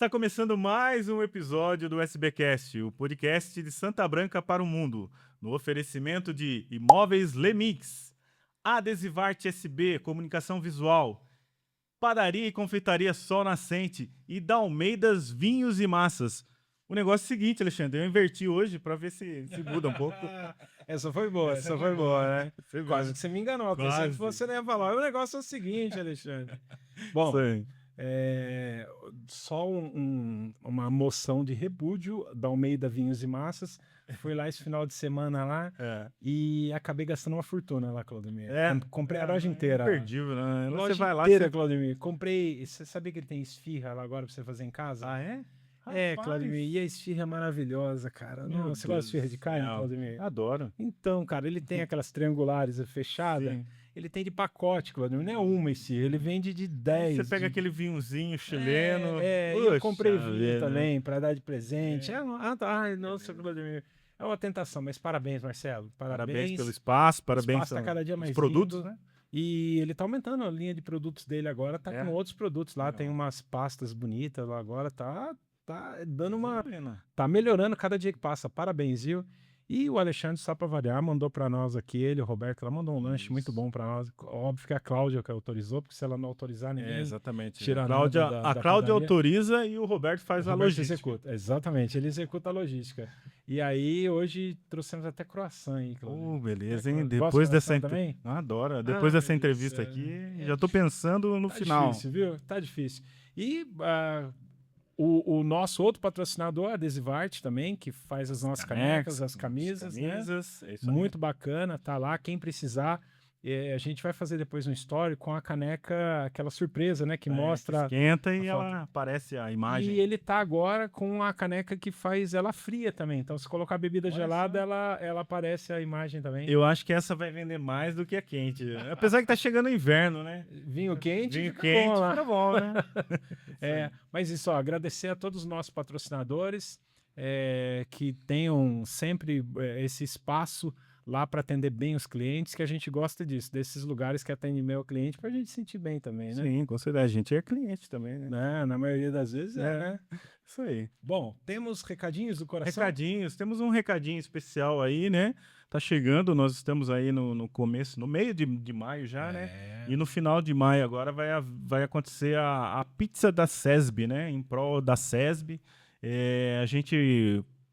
Está começando mais um episódio do SBcast, o podcast de Santa Branca para o mundo, no oferecimento de Imóveis Lemix, Adesivarte SB, Comunicação Visual, Padaria e Confeitaria Sol Nascente e Dalmeidas Vinhos e Massas. O negócio é o seguinte, Alexandre, eu inverti hoje para ver se muda um pouco. Essa foi boa, né? Você Quase viu? que você me enganou. Pensei Quase. que você não ia falar. O negócio é o seguinte, Alexandre. Isso Bom, aí. só uma moção de repúdio da Almeida Vinhos e Massas. Fui lá esse final de semana lá e acabei gastando uma fortuna lá, Claudemir. Comprei a loja inteira. Imperdível, né? Loja Você vai lá... inteira, Claudemir. Comprei... Você sabia que ele tem esfirra lá agora pra você fazer em casa? Ah, é? Claudemir, e a esfirra é maravilhosa, cara. Meu Você gosta de esfirra de Deus do carne, céu. Claudemir? Adoro. Então, cara, ele tem aquelas triangulares fechadas. Sim. Ele tem de pacote, Claudemir. Não é uma esfirra, ele vende de 10. Você pega aquele vinhozinho chileno. E eu comprei Puxa vinho vida. também pra dar de presente. Ai, nossa, Claudemir. É uma tentação, mas parabéns, Marcelo. Parabéns pelo espaço, O parabéns espaço tá cada dia pelos mais produtos, lindo. né? E ele tá aumentando a linha de produtos dele agora, tá com outros produtos lá, Legal. tem umas pastas bonitas lá agora, tá dando uma... Pena. Tá melhorando cada dia que passa. Parabéns, viu? E o Alexandre, só para variar, mandou para nós aqui, ele, o Roberto, ela mandou um lanche Isso. muito bom para nós. Óbvio que a Cláudia que autorizou, porque se ela não autorizar, ninguém Exatamente. tira A Cláudia, nada da a Cláudia padaria. autoriza e o Roberto faz O a Roberto logística. executa. Exatamente, ele executa a logística. E aí, hoje, trouxemos até croissant aí, Cláudia. Beleza, hein? Gosta de Depois dessa croissant também? Adoro. Depois dessa meu entrevista Deus do céu. aqui, já tô pensando no Tá final. difícil, viu? Tá difícil. E o nosso outro patrocinador, a Adesivarte também, que faz as nossas canecas, as camisas, né? É isso aí. Muito bacana, tá lá. Quem precisar, a gente vai fazer depois um story com a caneca, aquela surpresa, né? Que mostra. Que esquenta e a ela aparece a imagem. E ele tá agora com a caneca que faz ela fria também. Então, se colocar bebida Olha gelada, só. ela aparece a imagem também. Eu acho que essa vai vender mais do que a quente. Apesar que tá chegando o inverno, né? Vinho quente, Vinho fica quente, bom lá. fica bom, né? Mas isso, ó, agradecer a todos os nossos patrocinadores que tenham sempre esse espaço lá para atender bem os clientes, que a gente gosta disso, desses lugares que atendem bem o cliente, para a gente se sentir bem também, né? Sim, com certeza. A gente é cliente também, né? Na maioria das vezes né? Isso aí. Bom, temos recadinhos do coração? Recadinhos, temos um recadinho especial aí, né? Tá chegando, nós estamos aí no começo, no meio de maio já, né? E no final de maio agora vai acontecer a pizza da SESB, né? Em prol da SESB.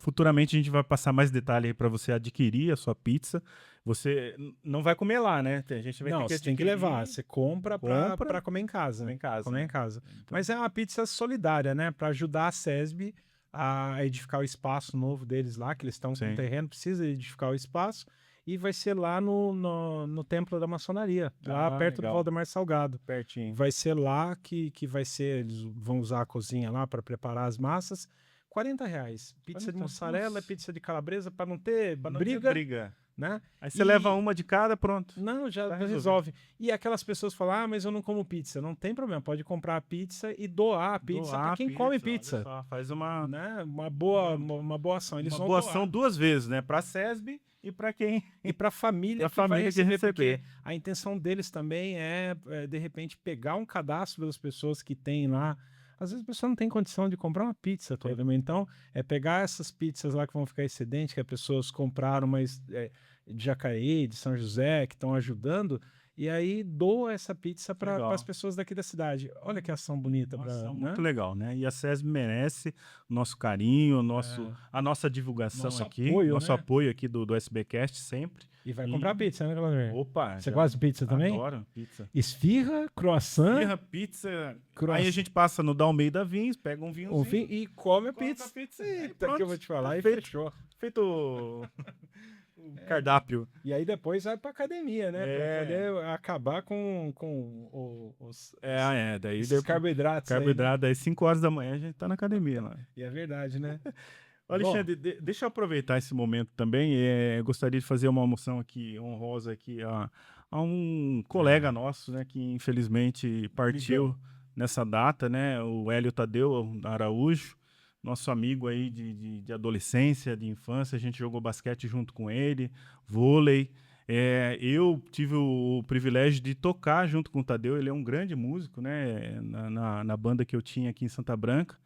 Futuramente a gente vai passar mais detalhe aí para você adquirir a sua pizza. Você não vai comer lá, né? A gente vai ter que você tem que levar. Você compra para comer em casa. Comer em casa. Então. Mas é uma pizza solidária, né? Para ajudar a SESB a edificar o espaço novo deles lá, que eles estão com terreno, precisa edificar o espaço. E vai ser lá no Templo da Maçonaria, lá perto do Valdemar Salgado. Pertinho. Vai ser lá que vai ser, eles vão usar a cozinha lá para preparar as massas. R$40. Pizza de mussarela, pizza de calabresa, para não ter briga. Né? Aí você leva uma de cada, pronto. Não, já resolve. E aquelas pessoas falam, mas eu não como pizza. Não tem problema, pode comprar a pizza e doar a pizza para quem come pizza. Só, faz uma boa ação. Eles uma boa ação duas vezes, né? Para a SESB e para quem... E para a família que vai receber. Porque a intenção deles também é, de repente, pegar um cadastro das pessoas que tem lá. Às vezes a pessoa não tem condição de comprar uma pizza toda, então é pegar essas pizzas lá que vão ficar excedentes, que as pessoas compraram, mas de Jacareí, de São José, que estão ajudando, e aí doa essa pizza para as pessoas daqui da cidade. Olha que ação bonita. Muito legal, né? E a SESB merece o nosso carinho, a nossa divulgação aqui, nosso apoio aqui do SBcast sempre. E vai comprar pizza, né, Claudemir? Opa! Você gosta de pizza também? Adoro pizza. Esfirra, croissant. Esfirra, pizza. Aí a gente passa no Dalmeida Vinhos, pega um vinhozinho. E come a pizza. Eita, que eu vou te falar. Tá e fechou. Feito o cardápio. E aí depois vai pra academia, né? Pra poder acabar com os daí carboidratos. Carboidrato, aí 5 horas da manhã a gente tá na academia lá. E é verdade, né? Alexandre, deixa eu aproveitar esse momento também. Eu gostaria de fazer uma moção aqui, honrosa aqui, a um colega nosso, né, que infelizmente partiu nessa data, né? O Hélio Tadeu Araújo, nosso amigo aí de adolescência, de infância. A gente jogou basquete junto com ele, vôlei. Eu tive o privilégio de tocar junto com o Tadeu. Ele é um grande músico, né? Na banda que eu tinha aqui em Santa Branca.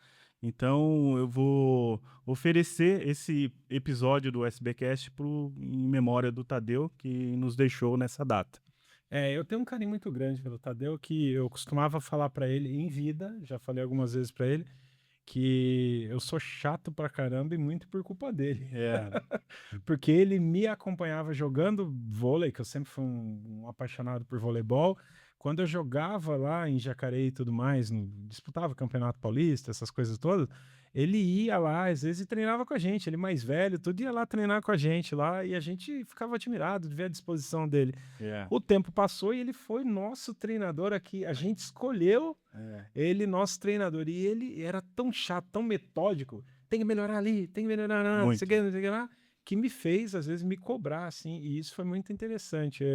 Então, eu vou oferecer esse episódio do SBcast em memória do Tadeu, que nos deixou nessa data. Eu tenho um carinho muito grande pelo Tadeu, que eu costumava falar pra ele em vida, já falei algumas vezes pra ele, que eu sou chato pra caramba e muito por culpa dele. Porque ele me acompanhava jogando vôlei, que eu sempre fui um apaixonado por voleibol. Quando eu jogava lá em Jacareí e tudo mais, disputava Campeonato Paulista, essas coisas todas, ele ia lá, às vezes, e treinava com a gente. Ele mais velho, tudo ia lá treinar com a gente lá, e a gente ficava admirado de ver a disposição dele. O tempo passou e ele foi nosso treinador aqui. A gente escolheu ele, nosso treinador, e ele era tão chato, tão metódico. Tem que melhorar ali, tem que melhorar lá, não sei o que lá, que me fez, às vezes, me cobrar, assim, e isso foi muito interessante.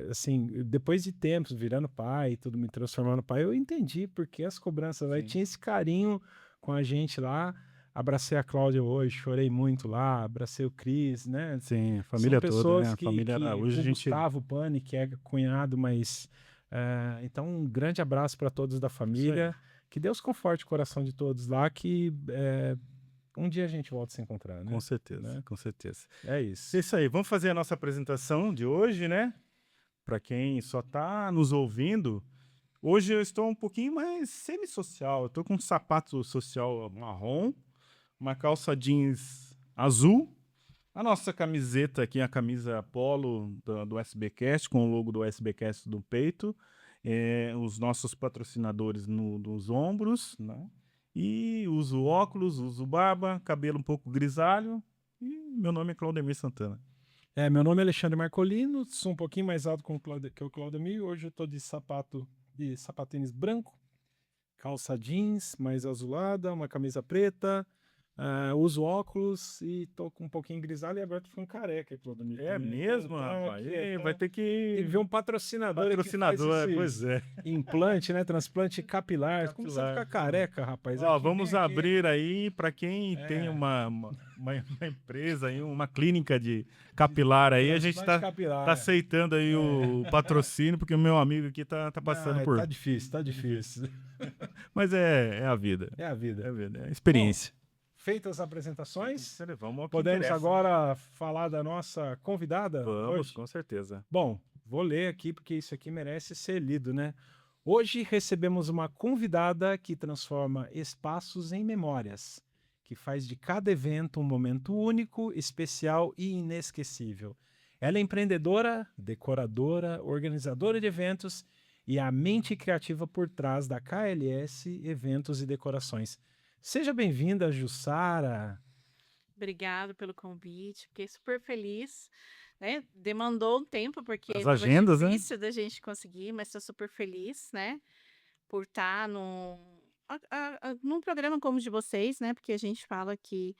Assim, depois de tempos, virando pai, tudo me transformando pai, eu entendi porque as cobranças lá, e tinha esse carinho com a gente lá. Abracei a Cláudia hoje, chorei muito lá, abracei o Cris, né? Sim, a família São toda, né? pessoas A família Araújo, o Gustavo Pani, que é cunhado, mas... então, um grande abraço para todos da família. Que Deus conforte o coração de todos lá, que um dia a gente volta a se encontrar, né? Com certeza, Né? com certeza. É isso. É isso aí, vamos fazer a nossa apresentação de hoje, né? Para quem só está nos ouvindo, hoje eu estou um pouquinho mais semi-social. Eu estou com um sapato social marrom, uma calça jeans azul, a nossa camiseta aqui, a camisa polo do SBcast, com o logo do SBcast no peito, os nossos patrocinadores nos ombros, né? E uso óculos, uso barba, cabelo um pouco grisalho, e meu nome é Claudemir Santana. Meu nome é Alexandre Marcolino, sou um pouquinho mais alto que o Claudemir. Hoje eu tô de sapatênis branco, calça jeans mais azulada, uma camisa preta, uso óculos e tô com um pouquinho grisalho, e agora tô ficando careca, Claudemir. É também. mesmo, Então, rapaz? aqui, Vai ter que... Tem que ver um patrocinador, Patrocinador, que pois é. implante, né? Transplante capilar. Como você fica careca, rapaz? Ó, Aqui, vamos vem aqui. abrir aí para quem tem uma empresa aí, uma clínica de capilar aí, a gente Transplante tá capilar. aceitando aí o patrocínio, porque o meu amigo aqui tá passando por... Tá difícil, tá difícil. Mas é a vida. É a vida. É a vida, é a experiência. Bom, feitas as apresentações, Vamos ao que podemos interessa. agora falar da nossa convidada? Vamos, hoje? com certeza. Bom, vou ler aqui porque isso aqui merece ser lido, né? Hoje recebemos uma convidada que transforma espaços em memórias, que faz de cada evento um momento único, especial e inesquecível. Ela é empreendedora, decoradora, organizadora de eventos e a mente criativa por trás da KLS Eventos e Decorações. Seja bem-vinda, Jussara. Obrigado pelo convite, fiquei super feliz, né? Demandou um tempo, porque As estava agendas, né? difícil da gente conseguir, mas estou super feliz, né? Por estar num programa como o de vocês, né? Porque a gente fala que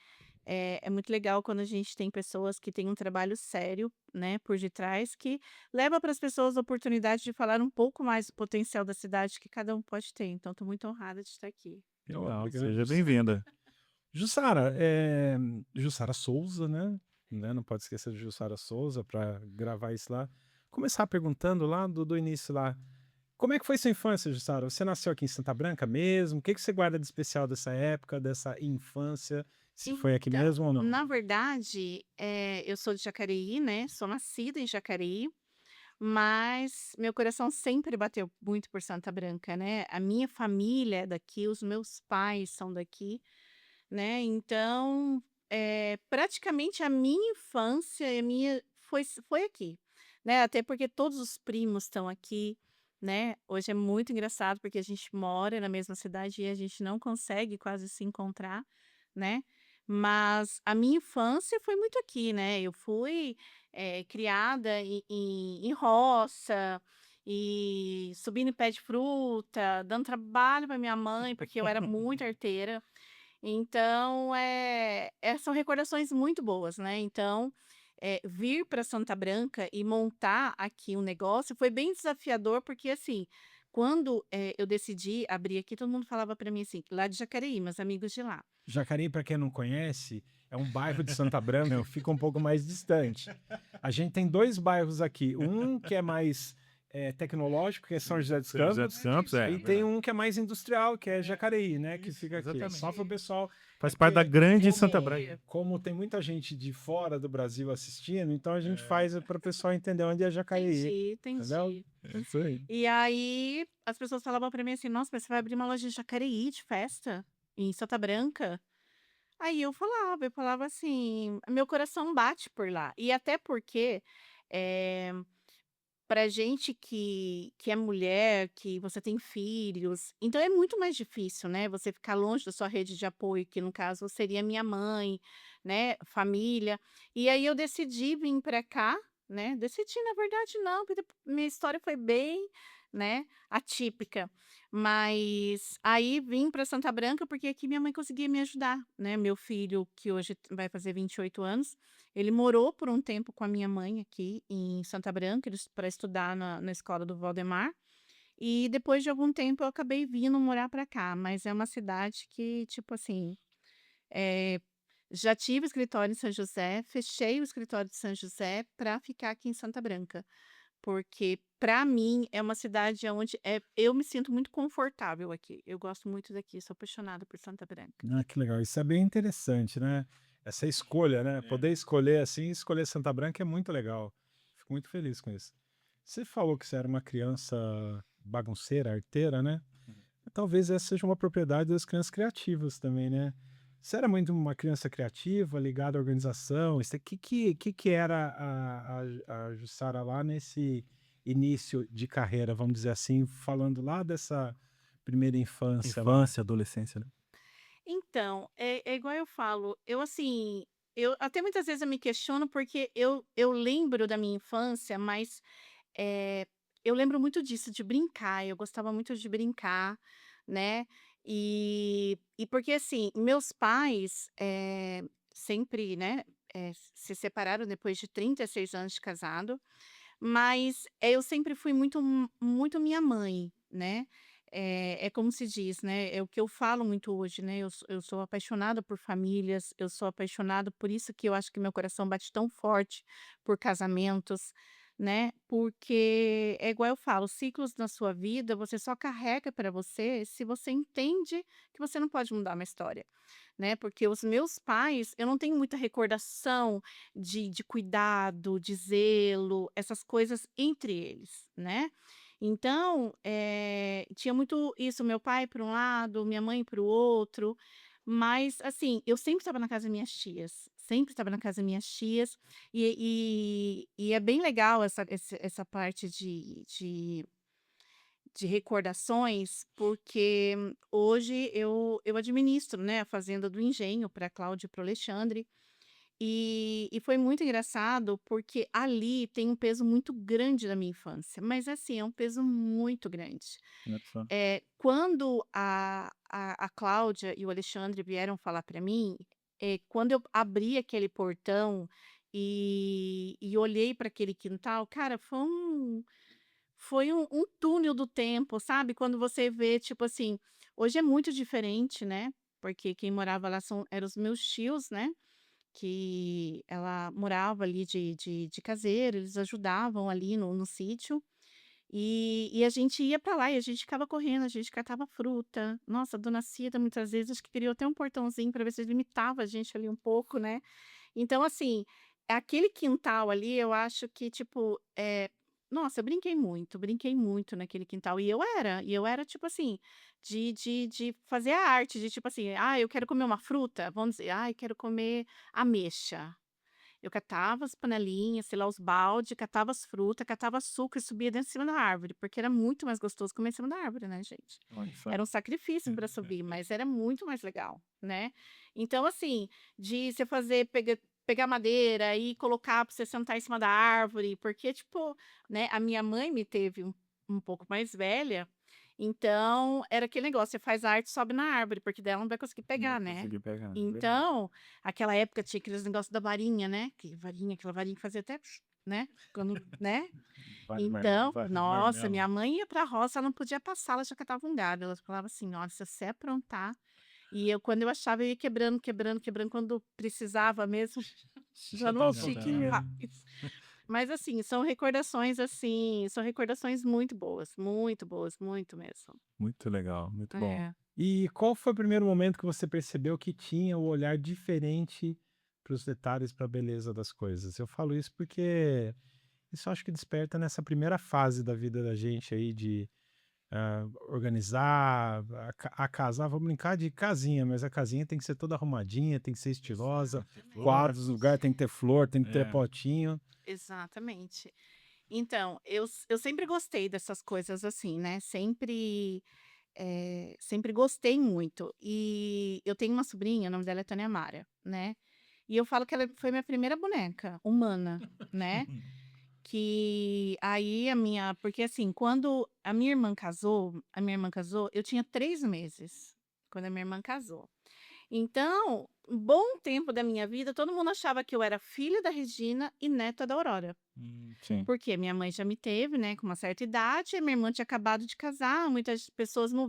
é muito legal quando a gente tem pessoas que têm um trabalho sério, né? Por detrás, que leva para as pessoas a oportunidade de falar um pouco mais do potencial da cidade que cada um pode ter. Então, estou muito honrada de estar aqui. Legal, seja bem-vinda. Jussara, Jussara Souza, né? Não pode esquecer de Jussara Souza para gravar isso lá. Começar perguntando lá do início lá. Como é que foi sua infância, Jussara? Você nasceu aqui em Santa Branca mesmo? O que você guarda de especial dessa época, dessa infância? Se foi aqui mesmo ou não? Na verdade, eu sou de Jacareí, né? Sou nascida em Jacareí, mas meu coração sempre bateu muito por Santa Branca, né? A minha família é daqui, os meus pais são daqui, né? Então, praticamente a minha infância e a minha foi aqui, né? Até porque todos os primos estão aqui, né? Hoje é muito engraçado porque a gente mora na mesma cidade e a gente não consegue quase se encontrar, né? Mas a minha infância foi muito aqui, né? Eu fui criada em roça e subindo em pé de fruta, dando trabalho para minha mãe, porque eu era muito arteira. Então, são recordações muito boas, né? Então, vir para Santa Branca e montar aqui um negócio foi bem desafiador, porque assim, quando eu decidi abrir aqui, todo mundo falava para mim assim, lá de Jacareí, meus amigos de lá. Jacareí, para quem não conhece, é um bairro de Santa Branca, fica um pouco mais distante. A gente tem dois bairros aqui, um que é mais tecnológico, que é São José dos São José Campos, dos Campos, e verdade. tem um que é mais industrial, que é Jacareí, né? Que fica aqui. exatamente. Só para o pessoal. Faz parte da porque grande como- Santa Branca. Como tem muita gente de fora do Brasil assistindo, então a gente faz para o pessoal entender onde é Jacareí. Entendeu? Entendi. É isso aí. E aí, as pessoas falavam pra mim assim: "Nossa, mas você vai abrir uma loja de Jacareí, de festa, em Santa Branca?" Aí eu falava assim, meu coração bate por lá. E até porque, eh, pra gente que é mulher, que você tem filhos, então é muito mais difícil, né, você ficar longe da sua rede de apoio, que no caso seria minha mãe, né, família. E aí eu decidi vir pra cá, né, decidi, na verdade não, porque minha história foi bem, né, atípica. Mas aí vim pra Santa Branca, porque aqui minha mãe conseguia me ajudar, né, meu filho, que hoje vai fazer 28 anos, ele morou por um tempo com a minha mãe aqui em Santa Branca, para estudar na escola do Valdemar. E depois de algum tempo eu acabei vindo morar para cá, mas é uma cidade que, tipo assim, eh, já tive escritório em São José, fechei o escritório de São José para ficar aqui em Santa Branca, porque para mim é uma cidade onde eu me sinto muito confortável aqui. Eu gosto muito daqui, sou apaixonada por Santa Branca. Ah, que legal. Isso é bem interessante, né? Essa escolha, né? Poder escolher assim, escolher Santa Branca é muito legal. Fico muito feliz com isso. Você falou que você era uma criança bagunceira, arteira, né? Talvez essa seja uma propriedade das crianças criativas também, né? Você era muito uma criança criativa, ligada à organização? O que era a Jussara lá nesse início de carreira, vamos dizer assim, falando lá dessa primeira infância lá? Infância, adolescência, né? Então, é igual eu falo, eu assim, eu até muitas vezes eu me questiono, porque eu lembro da minha infância, mas, eh, eu lembro muito disso, de brincar, eu gostava muito de brincar, né, e porque assim, meus pais, sempre, né, se separaram depois de 36 anos de casado, mas, eu sempre fui muito minha mãe, né. É como se diz, né, é o que eu falo muito hoje, né, eu sou apaixonada por famílias, eu sou apaixonada, por isso que eu acho que meu coração bate tão forte por casamentos, né, porque é igual eu falo, ciclos na sua vida você só carrega para você se você entende que você não pode mudar uma história, né, porque os meus pais, eu não tenho muita recordação de cuidado, de zelo, essas coisas entre eles, né. Então, tinha muito isso, meu pai para um lado, minha mãe para o outro, mas, assim, eu sempre estava na casa das minhas tias, sempre estava na casa das minhas tias, e é bem legal essa parte de recordações, porque hoje eu administro, né, a fazenda do Engenho para a Cláudia e para o Alexandre, e foi muito engraçado, porque ali tem um peso muito grande da minha infância, mas assim, é um peso muito grande. Olha só. Quando a Cláudia e o Alexandre vieram falar para mim, quando eu abri aquele portão e olhei para aquele quintal, cara, foi um túnel do tempo, sabe, quando você vê, tipo assim, hoje é muito diferente, né, porque quem morava lá eram os meus tios, né, que ela morava ali de caseiro, eles ajudavam ali no sítio, e a gente ia para lá e a gente ficava correndo, a gente catava fruta. Nossa, a dona Cida muitas vezes acho que criou até um portãozinho para ver se limitava a gente ali um pouco, né. Então assim, aquele quintal ali eu acho que tipo, nossa, eu brinquei muito naquele quintal e eu era tipo assim, de fazer a arte, de tipo assim: "Ah, eu quero comer uma fruta", vamos dizer: "Ai, quero comer ameixa". Eu catava as panelinhas, sei lá, os balde, catava as frutas, catava açúcar e subia dentro de cima da árvore, porque era muito mais gostoso comer em cima da árvore, né, gente. Olha só. Era um sacrifício para subir, mas era muito mais legal, né. Então, assim, de você pegar madeira e colocar para você sentar em cima da árvore, porque, tipo, né, a minha mãe me teve um pouco mais velha, então era aquele negócio, você faz arte, sobe na árvore, porque daí ela não vai conseguir Não pegar, vai né. conseguir pegar, verdade. Então, aquela época tinha aqueles negócios da varinha, né, aquela varinha que fazia até, né, quando, né. Então, Vai nossa, marmelo. minha mãe ia pra roça, ela não podia passar, ela já catava um galho, ela falava assim: "Olha, se você aprontar", e quando eu achava, eu ia quebrando, quebrando, quebrando, quando precisava mesmo, já Já não tava tinha o que prontinho. faz. Mas assim, são recordações muito boas, muito mesmo. Muito legal, muito bom. É. E qual foi o primeiro momento que você percebeu que tinha o olhar diferente para os detalhes, para a beleza das coisas? Eu falo isso porque isso eu acho que desperta nessa primeira fase da vida da gente aí de organizar, a casar, vamos brincar de casinha, mas a casinha tem que ser toda arrumadinha, tem que ser estilosa, quadros, lugar tem que ter flor, tem que ter É. potinho. Exatamente. Então, eu sempre gostei dessas coisas assim, né? Sempre gostei muito. E eu tenho uma sobrinha, o nome dela é Tânia Mara, né? E eu falo que ela foi minha primeira boneca humana, né? Que aí porque assim, quando a minha irmã casou, eu tinha 3 meses quando a minha irmã casou. Então, um bom tempo da minha vida, todo mundo achava que eu era filha da Regina e neta da Aurora. Sim. Porque minha mãe já me teve, né, com uma certa idade, e minha irmã tinha acabado de casar, muitas pessoas não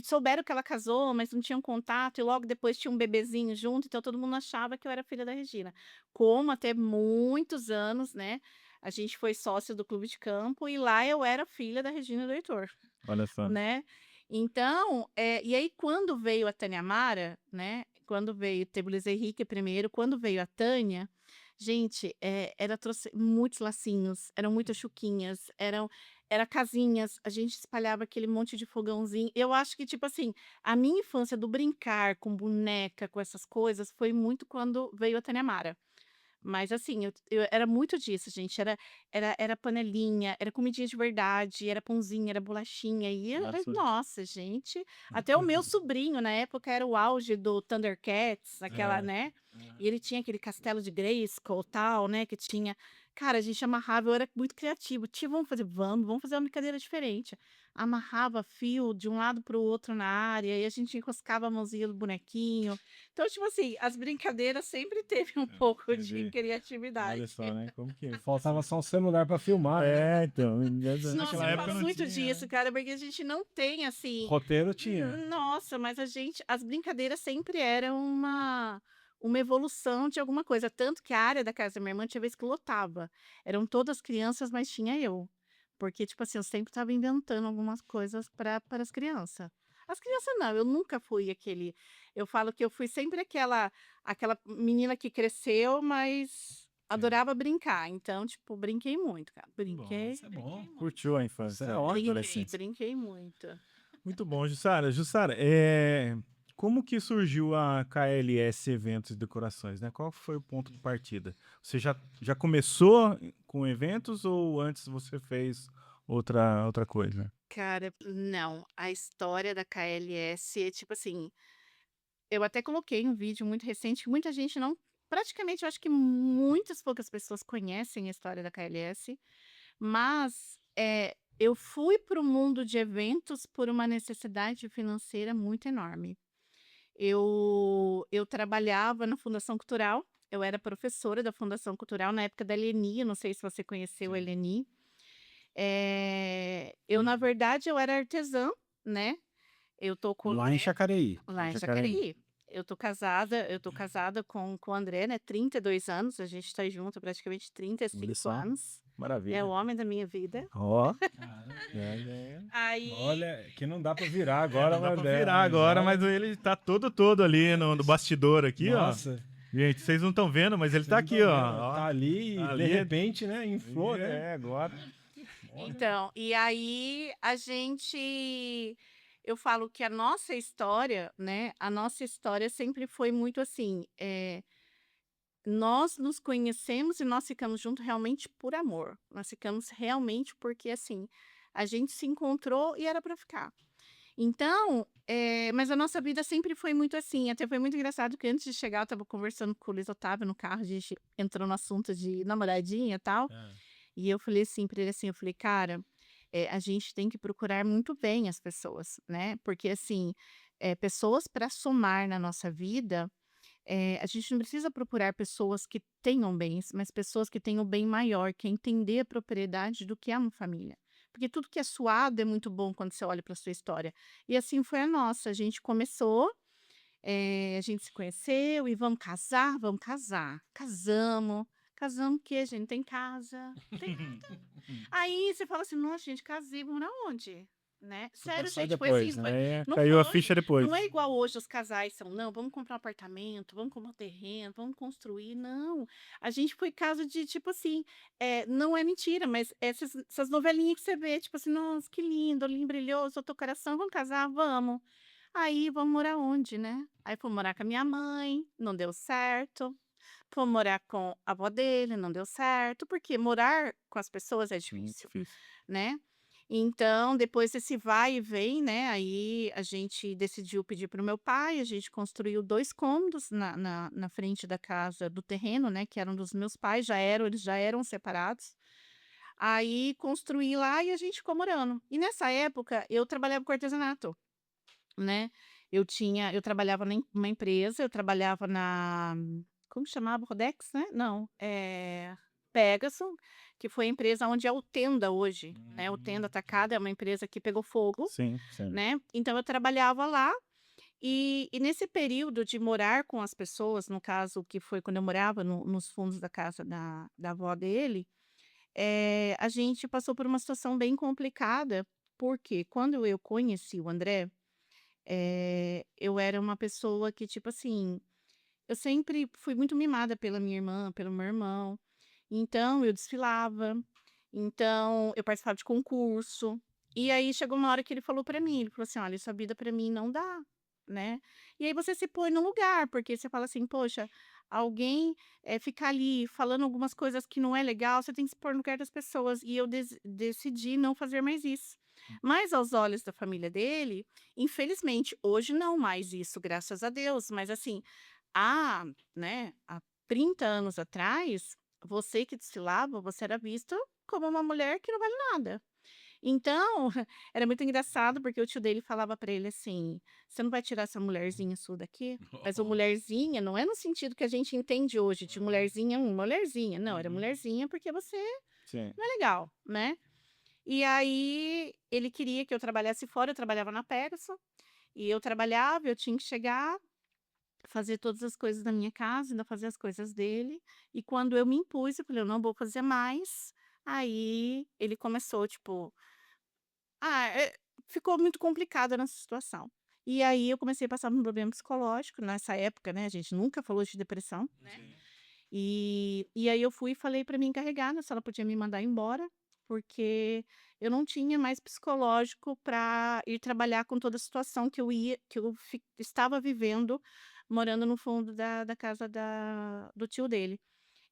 souberam que ela casou, mas não tinham contato, e logo depois tinha um bebezinho junto, então todo mundo achava que eu era filha da Regina. Como até muitos anos, né, a gente foi sócio do clube de campo, e lá eu era filha da Regina e do Heitor, Olha só. né. Então, e aí quando veio a Tânia Mara, né, quando veio teve o Luiz Henrique primeiro, quando veio a Tânia, gente, era trouxe muitos lacinhos, eram muitas chuquinhas, era casinhas, a gente espalhava aquele monte de fogãozinho. Eu acho que, tipo assim, a minha infância do brincar com boneca, com essas coisas, foi muito quando veio a Tânia Mara. Mas assim, eu era muito disso, gente, era panelinha, era comidinha de verdade, era pãozinho, era bolachinha, e Nossa. nossa, gente, até o meu sobrinho, na época, era o auge do Thundercats, aquela, É. né, e ele tinha aquele castelo de Grayskull, tal, né, que tinha cara, a gente amarrava, eu era muito criativo, "Tia, vamos fazer uma brincadeira diferente". Amarrava fio de um lado para o outro na área, e a gente enroscava a mãozinha do bonequinho. Então, tipo assim, as brincadeiras sempre teve um pouco de Entendi. criatividade. Olha só, né? Como que. Faltava só um celular para filmar, né? Então. Nossa, Naquela eu época falo não muito tinha, disso, né? cara, porque a gente não tem, assim. Roteiro tinha. Nossa, mas as brincadeiras sempre eram uma evolução de alguma coisa. Tanto que a área da casa da minha irmã tinha vez que lotava. Eram todas crianças, mas tinha eu. Porque, tipo assim, eu sempre estava inventando algumas coisas para as crianças. As crianças não, eu nunca fui aquele. Eu falo que eu fui sempre aquela menina que cresceu, mas adorava brincar. Então, tipo, brinquei muito, cara. Brinquei, Isso é bom. brinquei muito. Curtiu a infância. Isso é ótimo. Brinquei, brinquei muito. Muito bom, Jussara. Jussara, como que surgiu a KLS Eventos e Decorações, né? Qual foi o ponto de partida? Você já começou com eventos ou antes você fez outra coisa? Cara, não. A história da KLS é tipo assim, eu até coloquei um vídeo muito recente que muita gente não. Praticamente, eu acho que muitas poucas pessoas conhecem a história da KLS, mas eu fui para o mundo de eventos por uma necessidade financeira muito enorme. Eu trabalhava na Fundação Cultural, eu era professora da Fundação Cultural na época da Eleni, eu não sei se você conheceu a Eleni. Eu, na verdade, eu era artesã, né? Eu tô com Lá em Jacareí. lá em Jacareí. Jacareí. Eu tô casada com o André, né? 32 anos, a gente tá junto há praticamente 35 Olha só. anos. É Maravilha. o homem da minha vida. Ó. Aí, Olha, que não dá para virar agora, Não dá mas pra virar agora, mas ele tá todo ali no bastidor aqui, Nossa, ó. Gente, vocês não estão vendo, mas ele tá aqui, ó. Tá ali e Tá de ali. repente, né, inflou, né? Agora. então, e aí eu falo que a nossa história, né? A nossa história sempre foi muito assim, nós nos conhecemos e nós ficamos juntos realmente por amor. Nós ficamos realmente porque, assim, a gente se encontrou e era para ficar. Então, mas a nossa vida sempre foi muito assim. Até foi muito engraçado que antes de chegar, eu estava conversando com o Luiz Otávio no carro, a gente entrou no assunto de namoradinha e tal. E eu falei assim para ele assim, eu falei, cara, a gente tem que procurar muito bem as pessoas, né? Porque assim, pessoas para somar na nossa vida, a gente não precisa procurar pessoas que tenham bens, mas pessoas que tenham o bem maior, que é entender a propriedade do que é uma família. Porque tudo que é suado é muito bom quando você olha para sua história. E assim foi a nossa. A gente começou, a gente se conheceu e vamos casar, vamos casar. Casamos, Casamos o quê, gente? Não tem casa, não tem nada. Aí você fala assim, nossa, gente, casei, vamos morar onde? Né? Sério, Só gente, foi assim, depois, né? não Caiu a foi, ficha depois. não é igual hoje os casais são, não, vamos comprar um apartamento, vamos comprar um terreno, vamos construir, não. A gente foi caso de, tipo assim, não é mentira, mas essas novelinhas que você vê, tipo assim, nossa, que lindo, lindo, brilhoso, teu coração, vamos casar, vamos. Aí, vamos morar onde, né? Aí fomos morar com a minha mãe, não deu certo. Fomos morar com a avó dele, não deu certo, porque morar com as pessoas é difícil, Difícil. né? Então, depois desse vai e vem, né? Aí a gente decidiu pedir para o meu pai, a gente construiu 2 cômodos na frente da casa, do terreno, né? Que eram dos meus pais, eles já eram separados. Aí construí lá e a gente ficou morando. E nessa época eu trabalhava com artesanato, né? Eu trabalhava numa empresa, eu trabalhava como chamava? Rodex, né? Não, Pegasus, que foi a empresa onde é o Tenda hoje, né? O Tenda Atacada é uma empresa que pegou fogo, Sim, sim. né? Então eu trabalhava lá e nesse período de morar com as pessoas, no caso que foi quando eu morava nos fundos da casa da avó dele, a gente passou por uma situação bem complicada, porque quando eu conheci o André, eu era uma pessoa que, tipo assim, eu sempre fui muito mimada pela minha irmã, pelo meu irmão. Então, eu desfilava, então eu participava de concurso. E aí chegou uma hora que ele falou pra mim, ele falou assim: "Olha, essa vida pra mim não dá", né. E aí você se põe no lugar, porque você fala assim: "Poxa, alguém, ficar ali falando algumas coisas que não é legal, você tem que se pôr no lugar das pessoas". E eu decidi não fazer mais isso. Mas aos olhos da família dele, infelizmente, hoje não mais isso, graças a Deus, mas assim, há, né, há 30 anos atrás, você que desfilava, você era vista como uma mulher que não vale nada. Então, era muito engraçado, porque o tio dele falava para ele assim: "Você não vai tirar essa mulherzinha sua daqui?" Mas o Nossa. mulherzinha não é no sentido que a gente entende hoje, de mulherzinha, mulherzinha. Não, era Uhum. mulherzinha porque você Sim. não é legal, né. E aí, ele queria que eu trabalhasse fora, eu trabalhava na Pegasus, e eu trabalhava, eu tinha que chegar, fazer todas as coisas da minha casa, ainda fazer as coisas dele. E quando eu me impus, eu falei: "Eu não vou fazer mais". Aí ele começou, tipo, ah, ficou muito complicada nessa situação. E aí eu comecei a passar por um problema psicológico nessa época, né, a gente nunca falou de depressão, né. Sim. E aí eu fui e falei para minha encarregada se ela podia me mandar embora, porque eu não tinha mais psicológico para ir trabalhar com toda a situação que eu estava vivendo, morando no fundo da casa do tio dele.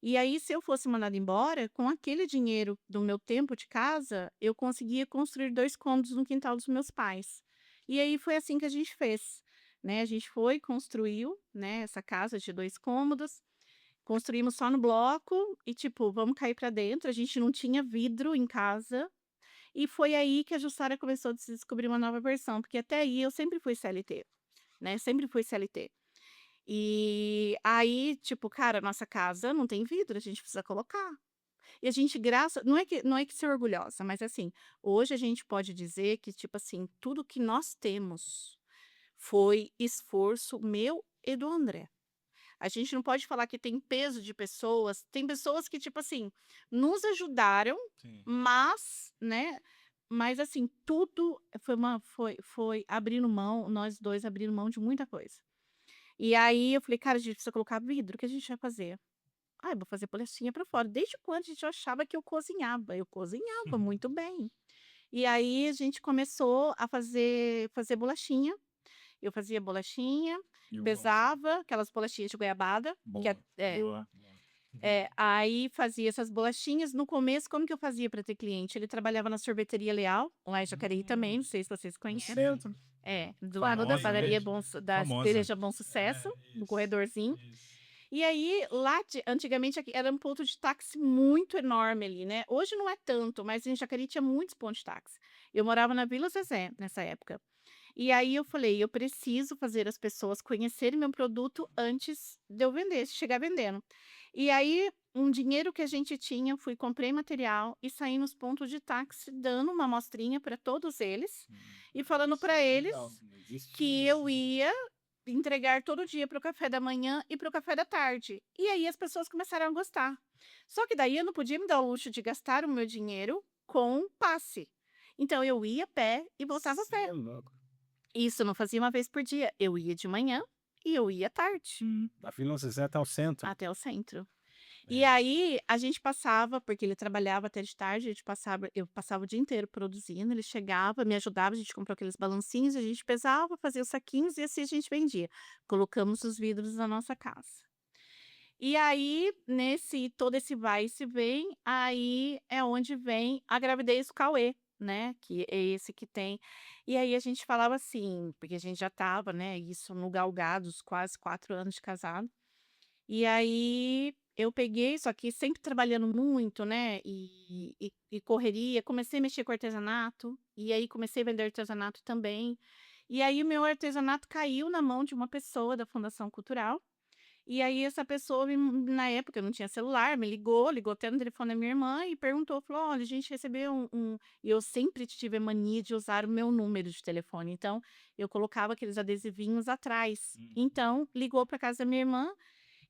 E aí, se eu fosse mandada embora, com aquele dinheiro do meu tempo de casa, eu conseguia construir 2 cômodos no quintal dos meus pais. E aí foi assim que a gente fez, né, a gente foi, construiu, né, essa casa de 2 cômodos, construímos só no bloco e, tipo, vamos cair para dentro, a gente não tinha vidro em casa, e foi aí que a Jussara começou a se descobrir uma nova versão, porque até aí eu sempre fui CLT, né, sempre fui CLT. E aí, tipo, cara, nossa casa não tem vidro, a gente precisa colocar. E a gente, não é que ser orgulhosa, mas assim, hoje a gente pode dizer que, tipo assim, tudo que nós temos foi esforço meu e do André. A gente não pode falar que tem peso de pessoas, tem pessoas que, tipo assim, nos ajudaram, Sim. mas, né, mas assim, tudo foi abrindo mão, nós 2 abrindo mão de muita coisa. E aí eu falei: "Cara, a gente precisa colocar vidro, o que a gente vai fazer?" "Ah, eu vou fazer bolachinha pra fora". Desde quando a gente achava que eu cozinhava? Eu cozinhava muito bem. E aí a gente começou a fazer bolachinha. Eu fazia bolachinha, E eu gosto. pesava aquelas bolachinhas de goiabada, que Boa. Boa. aí fazia essas bolachinhas. No começo, como que eu fazia para ter cliente? Ele trabalhava na Sorveteria Leal, lá em Jacareí também, não sei se vocês conhecem. Dentro. Do lado da Famosa, né? padaria da Famosa. Igreja Bom Sucesso, no Isso. corredorzinho. Isso. E aí, lá, antigamente, aqui era um ponto de táxi muito enorme ali, né? Hoje não é tanto, mas em Jacareí tinha muitos pontos de táxi. Eu morava na Vila Zezé nessa época. E aí eu falei, eu preciso fazer as pessoas conhecerem meu produto antes de eu vender, chegar vendendo. E aí, um dinheiro que a gente tinha, eu fui, comprei material e saí nos pontos de táxi, dando uma amostrinha para todos eles e falando Isso para é eles legal. Não existe que isso. eu ia entregar todo dia para o café da manhã e para o café da tarde. E aí as pessoas começaram a gostar. Só que daí eu não podia me dar o luxo de gastar o meu dinheiro com passe. Então eu ia a pé e voltava a Cê pé. é louco. Isso eu não fazia uma vez por dia. Eu ia de manhã e eu ia à tarde, Da Vila Zezé até o centro. até o centro. E É. aí a gente passava, porque ele trabalhava até de tarde, eu passava o dia inteiro produzindo, ele chegava, me ajudava, a gente comprou aqueles balancinhos, a gente pesava, fazia os saquinhos e assim a gente vendia. Colocamos os vidros na nossa casa. E aí, todo esse vai e se vem, aí é onde vem a gravidez do Cauê, né, que é esse que tem. E aí a gente falava assim, porque a gente já estava, né, isso no galgados, quase 4 anos de casado. E aí eu peguei, só que sempre trabalhando muito, né, e correria, comecei a mexer com artesanato, e aí comecei a vender artesanato também. E aí o meu artesanato caiu na mão de uma pessoa da Fundação Cultural, e aí essa pessoa, na época não tinha celular, me ligou até no telefone da minha irmã e perguntou, falou, olha, a gente recebeu E eu sempre tive a mania de usar o meu número de telefone, então eu colocava aqueles adesivinhos atrás. Então, ligou para casa da minha irmã,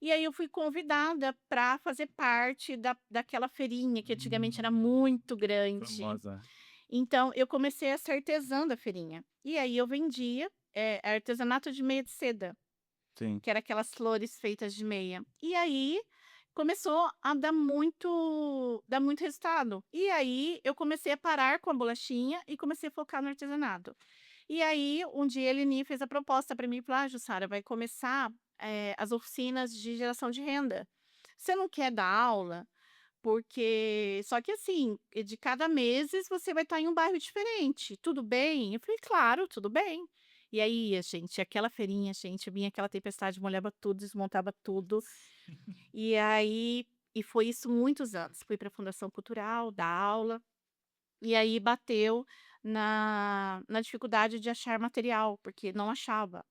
e aí eu fui convidada para fazer parte daquela feirinha, que antigamente era muito grande. Famosa. Então, eu comecei a ser artesã da feirinha. E aí eu vendia artesanato de meia de seda, Sim. que era aquelas flores feitas de meia. E aí começou a dar muito resultado. E aí eu comecei a parar com a bolachinha e comecei a focar no artesanato. E aí, um dia, a Eleni fez a proposta para mim, falou, Jussara, vai começar as oficinas de geração de renda. Você não quer dar aula? Porque, só que assim, de cada meses você vai estar em um bairro diferente, tudo bem? Eu falei, claro, tudo bem. E aí, gente, aquela feirinha, gente, vinha aquela tempestade, molhava tudo, desmontava tudo. E aí, e foi isso muitos anos. Fui para a Fundação Cultural, dar aula, e aí bateu na dificuldade de achar material, porque não achava.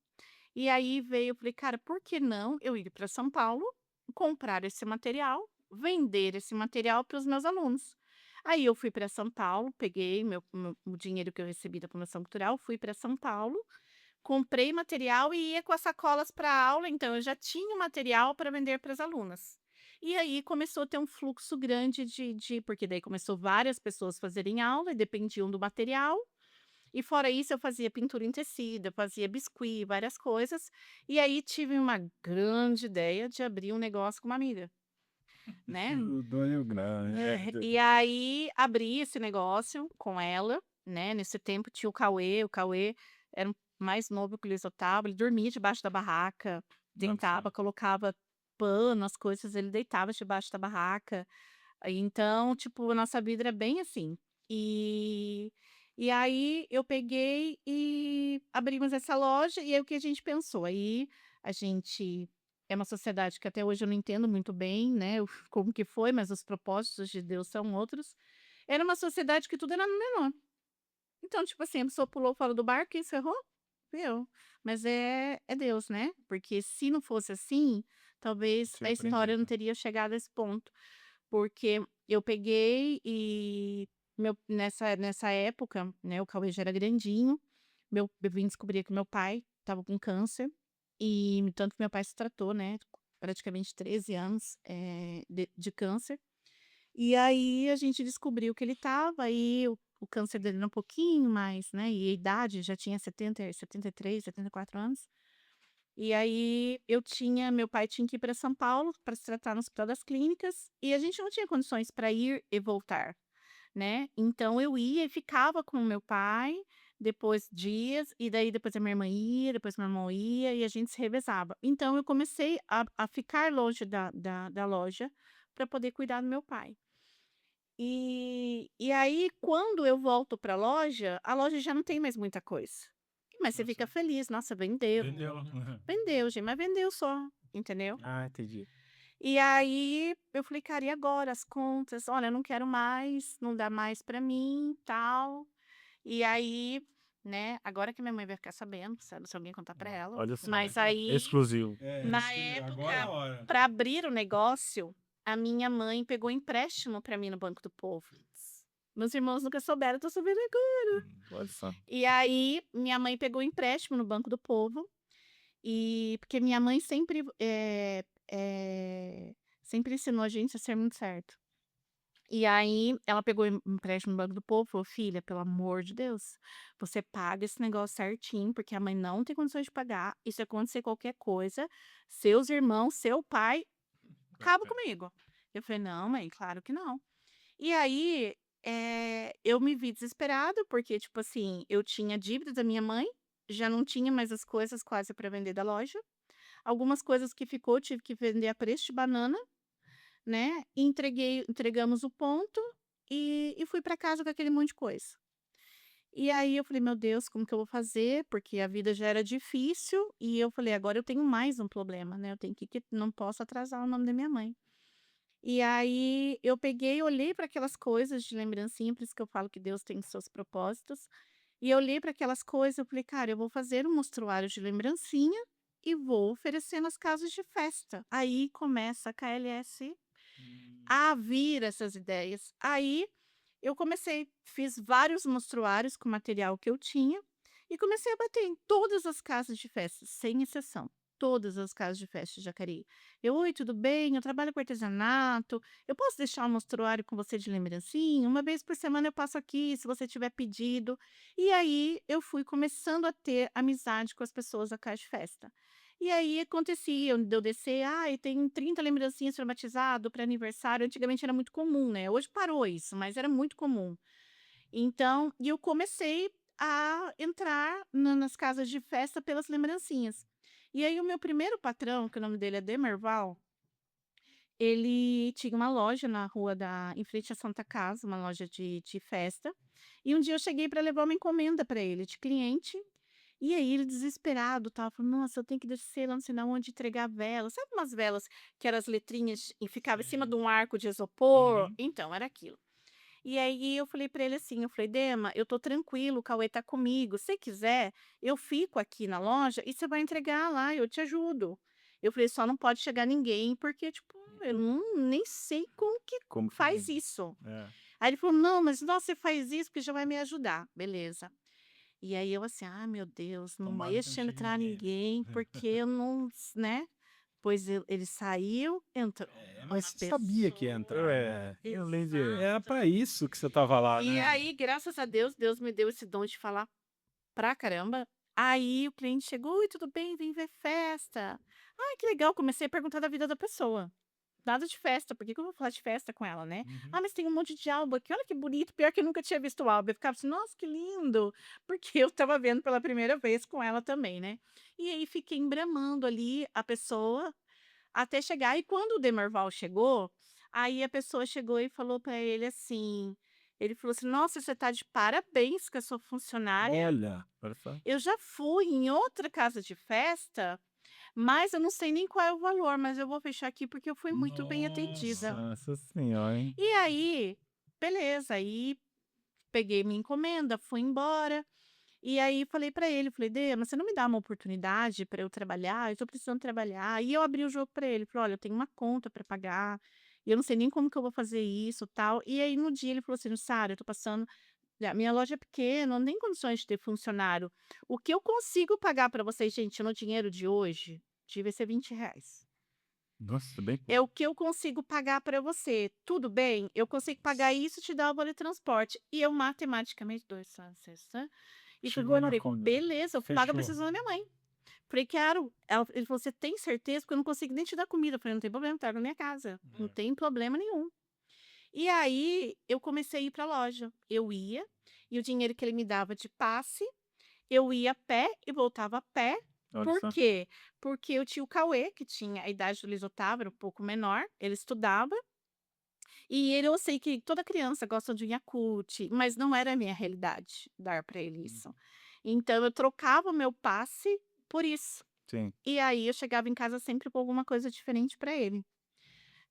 E aí veio, eu falei, cara, por que não eu ir para São Paulo, comprar esse material, vender esse material para os meus alunos? Aí eu fui para São Paulo, peguei o dinheiro que eu recebi da Fundação Cultural, fui para São Paulo, comprei material e ia com as sacolas para aula, então eu já tinha o material para vender para as alunas. E aí começou a ter um fluxo grande porque daí começou várias pessoas fazerem aula e dependiam do material. E fora isso, eu fazia pintura em tecido, eu fazia biscuit, várias coisas. E aí tive uma grande ideia de abrir um negócio com uma amiga, né? O Donho Grande. E aí abri esse negócio com ela, né? Nesse tempo tinha o Cauê era mais novo que o Luiz Otávio, ele dormia debaixo da barraca, deitava, colocava pano, as coisas, ele deitava debaixo da barraca. Então, tipo, a nossa vida era bem assim. E, e aí eu peguei e abrimos essa loja, e aí o que a gente pensou? Aí a gente é uma sociedade que até hoje eu não entendo muito bem, né, como que foi, mas os propósitos de Deus são outros. Era uma sociedade que tudo era no menor. Então, tipo assim, a pessoa pulou fora do barco e encerrou, viu? Mas é Deus, né? Porque se não fosse assim, talvez a história não teria chegado a esse ponto. Porque eu peguei e nessa época, né, o Cauê já era grandinho, eu vim descobrir que meu pai estava com câncer, e tanto que meu pai se tratou, né, praticamente 13 anos de câncer. E aí a gente descobriu que ele estava, e o câncer dele era um pouquinho mais, né, e a idade já tinha 73, 74 anos. E aí meu pai tinha que ir para São Paulo para se tratar no Hospital das Clínicas, e a gente não tinha condições para ir e voltar, né. Então eu ia e ficava com o meu pai, depois dias, e daí depois a minha irmã ia, depois meu irmão ia, e a gente se revezava. Então eu comecei a ficar longe da loja para poder cuidar do meu pai. E aí quando eu volto para a loja já não tem mais muita coisa. Mas você fica feliz, nossa, vendeu. Vendeu. Vendeu, gente, mas vendeu só, entendeu? Ah, entendi. E aí eu falei, cara, e agora as contas? Olha, eu não quero mais, não dá mais pra mim, tal. E aí, né, agora que minha mãe vai ficar sabendo, se alguém contar pra ela. Olha só. Mas aí, Exclusivo. na época, pra abrir o negócio, a minha mãe pegou empréstimo pra mim no Banco do Povo. Meus irmãos nunca souberam, eu tô sabendo agora. Olha só. E aí, minha mãe pegou empréstimo no Banco do Povo. E porque minha mãe sempre ensinou a gente a ser muito certo. E aí ela pegou empréstimo no Banco do Povo, falou: "Filha, pelo amor de Deus, você paga esse negócio certinho, porque a mãe não tem condições de pagar, e se acontecer qualquer coisa, seus irmãos, seu pai, acaba comigo". Eu falei: "Não, mãe, claro que não". E aí, eu me vi desesperada, porque, tipo assim, eu tinha dívida da minha mãe, já não tinha mais as coisas quase para vender da loja. Algumas coisas que ficou, eu tive que vender a preço de banana, né, e entregamos o ponto e fui para casa com aquele monte de coisa. E aí eu falei: "Meu Deus, como que eu vou fazer?", porque a vida já era difícil, e eu falei: "Agora eu tenho mais um problema, né, eu tenho que não posso atrasar o nome da minha mãe". E aí eu peguei, olhei para aquelas coisas de lembrancinha, por isso que eu falo que Deus tem os seus propósitos, e eu olhei para aquelas coisas, eu falei: "Cara, eu vou fazer um mostruário de lembrancinha e vou oferecer nas casas de festa". Aí começa a KLS a vir essas ideias. Aí eu comecei, fiz vários mostruários com material que eu tinha e comecei a bater em todas as casas de festa, sem exceção. Todas as casas de festa de Jacareí. Eu, oi, tudo bem? Eu trabalho com artesanato. Eu posso deixar um mostruário com você de lembrancinha? Uma vez por semana eu passo aqui, se você tiver pedido. E aí eu fui começando a ter amizade com as pessoas da casa de festa. E aí acontecia de eu descer, ai, tem 30 lembrancinhas para batizado, para aniversário. Antigamente era muito comum, né? Hoje parou isso, mas era muito comum. Então, e eu comecei a entrar nas casas de festa pelas lembrancinhas. E aí o meu primeiro patrão, que o nome dele é Demerval, ele tinha uma loja na rua em frente à Santa Casa, uma loja de festa. E um dia eu cheguei para levar uma encomenda para ele de cliente. E aí ele desesperado, tava falando: "Nossa, eu tenho que descer lá não sei na onde entregar vela". Sabe umas velas que eram as letrinhas e ficava em cima de Sim. um arco de isopor? Uhum. Então, era aquilo. E aí eu falei pra ele assim, eu falei: "Dema, eu tô tranquilo, o Cauê tá comigo, se quiser, eu fico aqui na loja e você vai entregar lá, eu te ajudo". Eu falei: "Só não pode chegar ninguém, porque, tipo, eu não nem sei como que Como que faz isso". é. Aí ele falou: "Não, mas nossa, você faz isso porque já vai me ajudar". Beleza. E aí eu assim: "Ai, meu Deus, não Tomara que não deixa chegue entrar ninguém, né. ninguém, porque eu não", né. Pois ele saiu, entrou É, uma mas você sabia que ia pessoa. entrar, né? Além de Era Exato. pra isso que você estava lá, E né? aí, graças a Deus, Deus me deu esse dom de falar pra caramba. Aí o cliente chegou: "Oi, tudo bem? Vim ver festa". "Ai, que legal", comecei a perguntar da vida da pessoa. Nada de festa, por que que eu vou falar de festa com ela, né? uhum. "Ah, mas tem um monte de álbum aqui, olha que bonito", pior que eu nunca tinha visto o álbum, eu ficava assim: "Nossa, que lindo", porque eu estava vendo pela primeira vez com ela também, né. E aí fiquei embramando ali a pessoa, até chegar e quando o Demerval chegou, aí a pessoa chegou e falou pra ele assim, ele falou assim: "Nossa, você tá de parabéns com a sua funcionária, Olha só. eu já fui em outra casa de festa, mas eu não sei nem qual é o valor, mas eu vou fechar aqui porque eu fui muito bem atendida". Nossa senhora, hein. E aí, beleza, aí peguei minha encomenda, fui embora, e aí falei pra ele, falei: "Dê, mas você não me dá uma oportunidade pra eu trabalhar? Eu tô precisando trabalhar". E eu abri o jogo pra ele, falei: "Olha, eu tenho uma conta pra pagar, e eu não sei nem como que eu vou fazer isso, tal". E aí no dia ele falou assim: "Sara, eu tô passando, a minha loja é pequena, não tem condições de ter funcionário. O que eu consigo pagar pra vocês, gente, no dinheiro de hoje, devia ser R$ 20. Nossa, bem É pouco. o que eu consigo pagar para você. Tudo bem? Eu consigo pagar isso e te dar o vale transporte". E eu matematicamente, 2 6 6 e falei: Chegou na "Ignorei". conta. Beleza, eu pago a Fechou. prestação da minha mãe. Falei: "Quero". Ele falou: "Você tem certeza? Porque eu não consigo nem te dar comida". Eu falei: "Não tem problema, tá na minha casa, não É. tem problema nenhum". E aí eu comecei a ir para a loja. Eu ia, e o dinheiro que ele me dava de passe, eu ia a pé e voltava a pé. Olha Por só. quê? Porque eu tinha o Cauê, que tinha a idade do Luiz Otávio, era um pouco menor, ele estudava, e eu sei que toda criança gosta de um Yakult, mas não era a minha realidade dar para ele Hum. isso. Então eu trocava o meu passe por isso. Sim. E aí eu chegava em casa sempre com alguma coisa diferente para ele,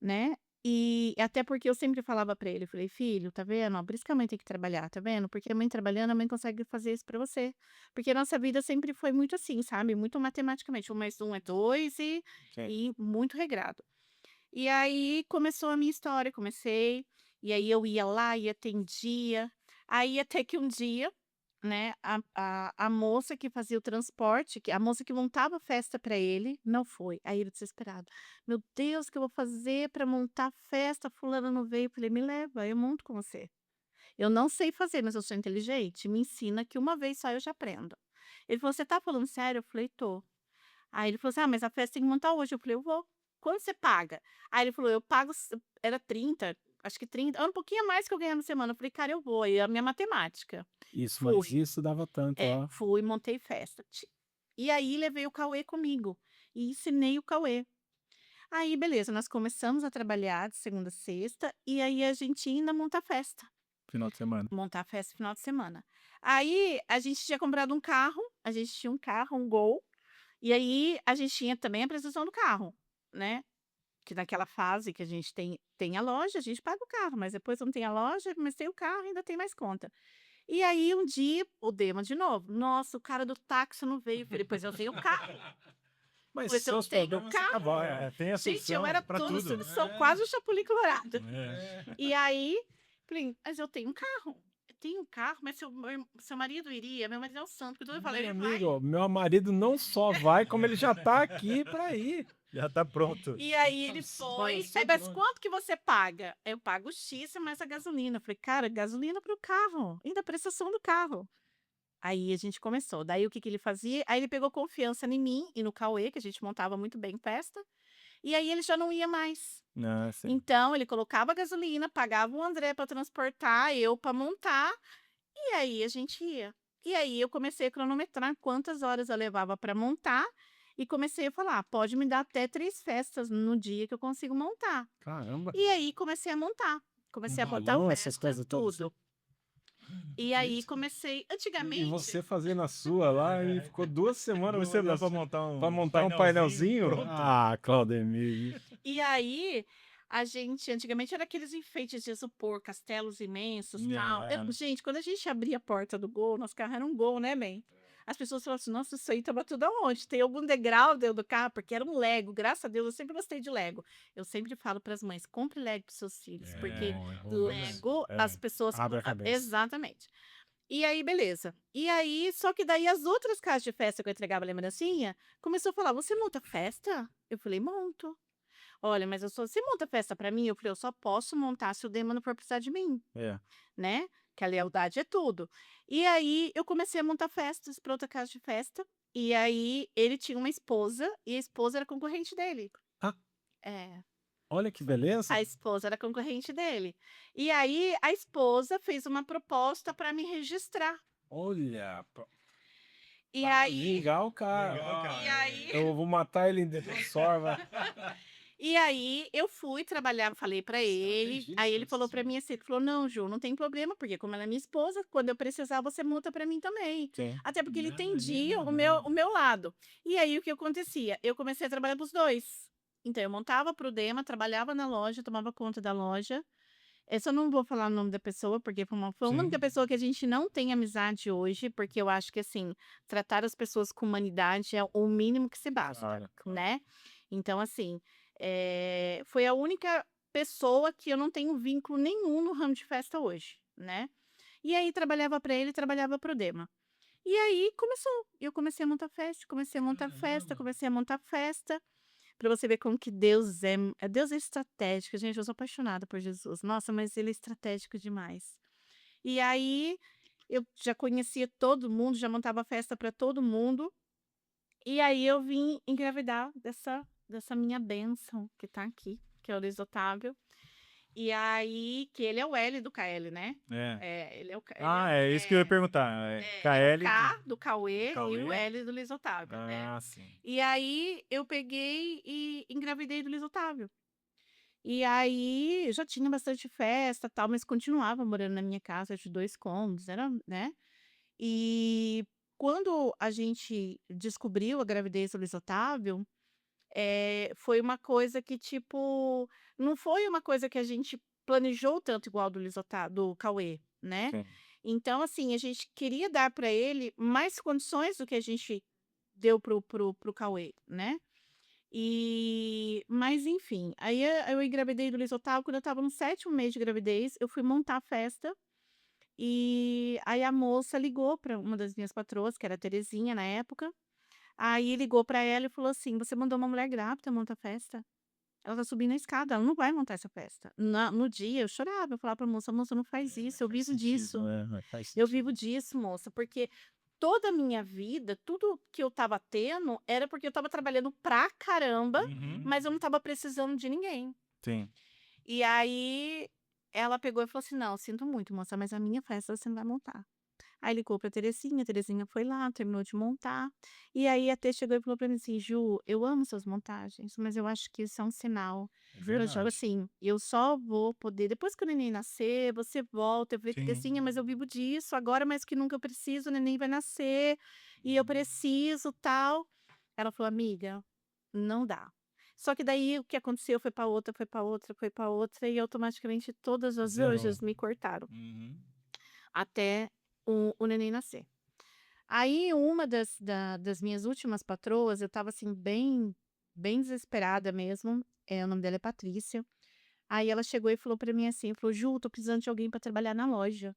né. E até porque eu sempre falava para ele, eu falei: "Filho, tá vendo, ó, por isso que a mãe tem que trabalhar, tá vendo? Porque a mãe trabalhando, a mãe consegue fazer isso para você". Porque a nossa vida sempre foi muito assim, sabe, muito matematicamente, 1 mais 1 é 2 Sim. e muito regrado. E aí começou a minha história, comecei, e aí eu ia lá e atendia, aí até que um dia né, a moça que fazia o transporte, a moça que montava a festa para ele, não foi. Aí ele desesperado: "Meu Deus, o que eu vou fazer para montar a festa? Fulana não veio". Eu falei: "Me leva, eu monto com você. Eu não sei fazer, mas eu sou inteligente, me ensina que uma vez só eu já aprendo". Ele falou: "Você tá falando sério?" Eu falei: "Tô". Aí ele falou assim: "Ah, mas a festa tem que montar hoje". Eu falei: "Eu vou". "Quanto você paga?". Aí ele falou: "Eu pago", era 30, acho que 30, era um pouquinho a mais que eu ganhava na semana. Eu falei: "Cara, eu vou". Aí a minha matemática. Isso, mas Fui. isso dava tanto, ó. Fui, montei festa. E aí levei o Cauê comigo e ensinei o Cauê. Aí beleza, nós começamos a trabalhar de segunda a sexta, e aí a gente ia ainda montar festa. Final de semana. Montar festa final de semana. Aí a gente tinha comprado um carro, a gente tinha um carro, um Gol, e aí a gente tinha também a prestação do carro, né, que naquela fase que a gente tem a loja, a gente paga o carro, mas depois não tem a loja, mas tem o carro, ainda tem mais conta. E aí um dia, o Dema de novo: "Nossa, o cara do táxi não veio". Eu falei: "Pois eu tenho o carro, Mas pois eu seus tenho o problemas carro". acabam, Tem a Gente, eu solução era para tudo, tudo. sou quase o Chapolin Colorado. É. E aí, falei: "Mas eu tenho um carro, eu tenho um carro, mas seu marido iria, meu marido é um santo, que tudo eu falei: Meu "Ele vai". amigo, meu marido não só vai, como ele já tá aqui pra ir. Já tá pronto. E aí ele Vai, eu foi, sou "Mas pronto. quanto que você paga?". "Eu pago X mais a gasolina". Eu falei: "Cara, gasolina para o carro, ainda a prestação do carro". Aí a gente começou, daí o que que ele fazia, aí ele pegou confiança em mim e no Cauê, que a gente montava muito bem festa, e aí ele já não ia mais. Ah, sim. Então ele colocava a gasolina, pagava o André para transportar, eu para montar, e aí a gente ia. E aí eu comecei a cronometrar quantas horas eu levava para montar, e comecei a falar: "Pode me dar até 3 festas no dia que eu consigo montar". Caramba, E aí comecei a montar, um comecei a botar balão, essas festa, coisas todas. tudo. E aí comecei E antigamente você fazendo a sua lá e ficou 2 semanas Você lá pra para montar montar um painelzinho? pronto. Ah, Claudemir. e aí, a gente antigamente era aqueles enfeites de isopor, castelos imensos, tal. É. Gente, quando a gente abria a porta do Gol, nosso carro era um Gol, né, bem? As pessoas falavam assim: "Nossa, isso aí estava tudo aonde? Tem algum degrau dentro do carro?", porque era um Lego, graças a Deus, eu sempre gostei de Lego. Eu sempre falo para as mães: "Compre Lego para seus filhos", porque Bom, é bom mesmo. Lego, as É. pessoas Abre a cabeça. exatamente. E aí, beleza. E aí, só que daí as outras casas de festa que eu entregava lembrancinha, começou a falar: "Você monta festa?". Eu falei: "Monto". "Olha, mas você monta festa pra mim?". Eu falei: "Eu só posso montar se o Dema não for precisar de mim, É. né, que a lealdade é tudo". E aí eu comecei a montar festas pra outra casa de festa, e aí ele tinha uma esposa, e a esposa era concorrente dele. Ah, É, olha que beleza. a esposa era concorrente dele. E aí a esposa fez uma proposta pra me registrar. Olha, E pra aí vingar o cara. Legal, cara. e aí Eu vou matar ele em defensor, vai. E aí eu fui trabalhar, falei pra ele, aí ele falou pra mim assim, ele falou: "Não, Ju, não tem problema, porque como ela é minha esposa, quando eu precisar você monta pra mim também". Sim. Até porque ele Nada, entendia nada, o meu lado. E aí o que acontecia? Eu comecei a trabalhar para os 2. Então eu montava para o Dema, trabalhava na loja, tomava conta da loja. Essa eu não vou falar o nome da pessoa, porque foi a Sim. única pessoa que a gente não tem amizade hoje, porque eu acho que, assim, tratar as pessoas com humanidade é o mínimo que se basta, Claro, claro. né. Então, assim, foi a única pessoa que eu não tenho vínculo nenhum no ramo de festa hoje, né. E aí trabalhava para ele, trabalhava para o Dema. E aí começou, eu comecei a montar festa, comecei a montar festa, Caramba. comecei a montar festa. Pra você ver como que Deus é estratégico, gente, eu sou apaixonada por Jesus. Nossa, mas ele é estratégico demais. E aí, eu já conhecia todo mundo, já montava festa para todo mundo, e aí eu vim engravidar dessa minha bênção que tá aqui, que é o Luiz Otávio. E aí que ele é o L do KL, né. É. Ele é o K ele Ah, é isso que eu ia perguntar. é o KL K do Cauê e o Cauê? L do Luiz Otávio. Ah, sim. E aí eu peguei e engravidei do Luiz Otávio. E aí, eu já tinha bastante festa, tal, mas continuava morando na minha casa de 2 cômodos, era, né. E quando a gente descobriu a gravidez do Luiz Otávio, foi uma coisa que, tipo, não foi uma coisa que a gente planejou tanto igual do Luiz Otávio do Cauê, né. Sim. Então, assim, a gente queria dar para ele mais condições do que a gente deu pro Cauê, né. Mas enfim, aí eu engravidei do Luiz Otávio, quando eu estava no 7º mês de gravidez, eu fui montar a festa, E aí a moça ligou para uma das minhas patroas, que era a Terezinha na época. Aí ligou para ela e falou assim: "Você mandou uma mulher grávida montar festa? Ela tá subindo a escada, ela não vai montar essa festa". No dia eu chorava, eu falava pra moça: "Moça, não faz isso, eu Faz vivo disso. sentido, faz Eu sentido. vivo disso, moça", porque toda a minha vida, tudo que eu estava tendo, era porque eu estava trabalhando pra caramba, Uhum. mas eu não estava precisando de ninguém. Sim. E aí ela pegou e falou assim: "Não, sinto muito, moça, mas a minha festa você não vai montar". Aí ligou pra Terezinha, a Terezinha foi lá, terminou de montar. E aí a Tê chegou e falou pra mim assim: "Ju, eu amo suas montagens, mas eu acho que isso é um sinal". É Eu jogo verdade. assim: "Eu só vou poder depois que o neném nascer, você volta". Eu falei: Sim. "Terezinha, mas eu vivo disso, agora mais que nunca eu preciso, o neném vai nascer, e eu preciso, tal". Ela falou: "Amiga, não dá". Só que daí o que aconteceu foi pra outra, foi pra outra, foi pra outra, e automaticamente todas as Zerou. anjas me cortaram, Uhum. até o neném nascer. Aí uma das minhas últimas patroas, eu estava assim bem desesperada mesmo, o nome dela é Patrícia. Aí ela chegou e falou pra mim assim, falou: "Ju, tô precisando de alguém pra trabalhar na loja.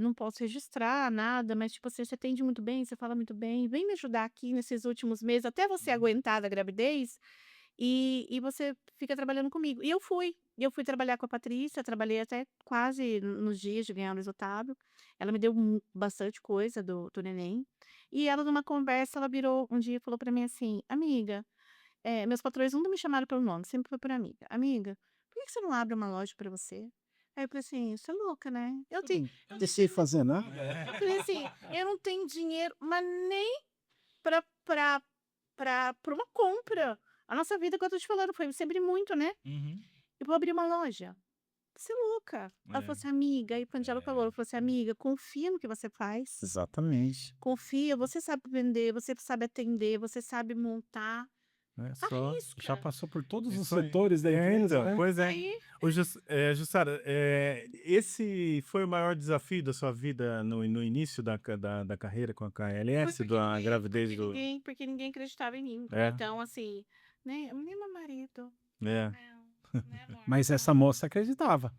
Não posso registrar nada, mas tipo assim, você atende muito bem, você fala muito bem, vem me ajudar aqui nesses últimos meses, até você aguentar da gravidez, e você fica trabalhando comigo". E eu fui trabalhar com a Patrícia, trabalhei até quase nos dias de ganhar o resultado. Ela me deu bastante coisa do neném. E ela, numa conversa, ela virou um dia e falou pra mim assim: "Amiga", meus patrões nunca me chamaram pelo nome, sempre foi por amiga. "Amiga, por que que você não abre uma loja pra você?". Aí eu falei assim: "Você é louca, né?". Eu não sei fazer nada. Eu falei assim: "Eu não tenho dinheiro, mas nem pra uma compra". A nossa vida, como eu tô te falando, foi sempre muito, né. Uhum. "Eu vou abrir uma loja". "Você é louca". Ela falou assim: "Amiga", aí quando ela falou, ela falou assim: "Amiga, confia no que você faz, Exatamente. confia, você sabe vender, você sabe atender, você sabe montar, É só já arrisca". passou por todos os Isso aí. setores da empresa, Então, né? pois é. Aí Jussara, esse foi o maior desafio da sua vida no início da carreira com a foi KLS, porque da ninguém gravidez do. porque ninguém acreditava em mim. É, Então assim, né, nem meu marido. é. Não, né amor, Mas essa não. moça acreditava.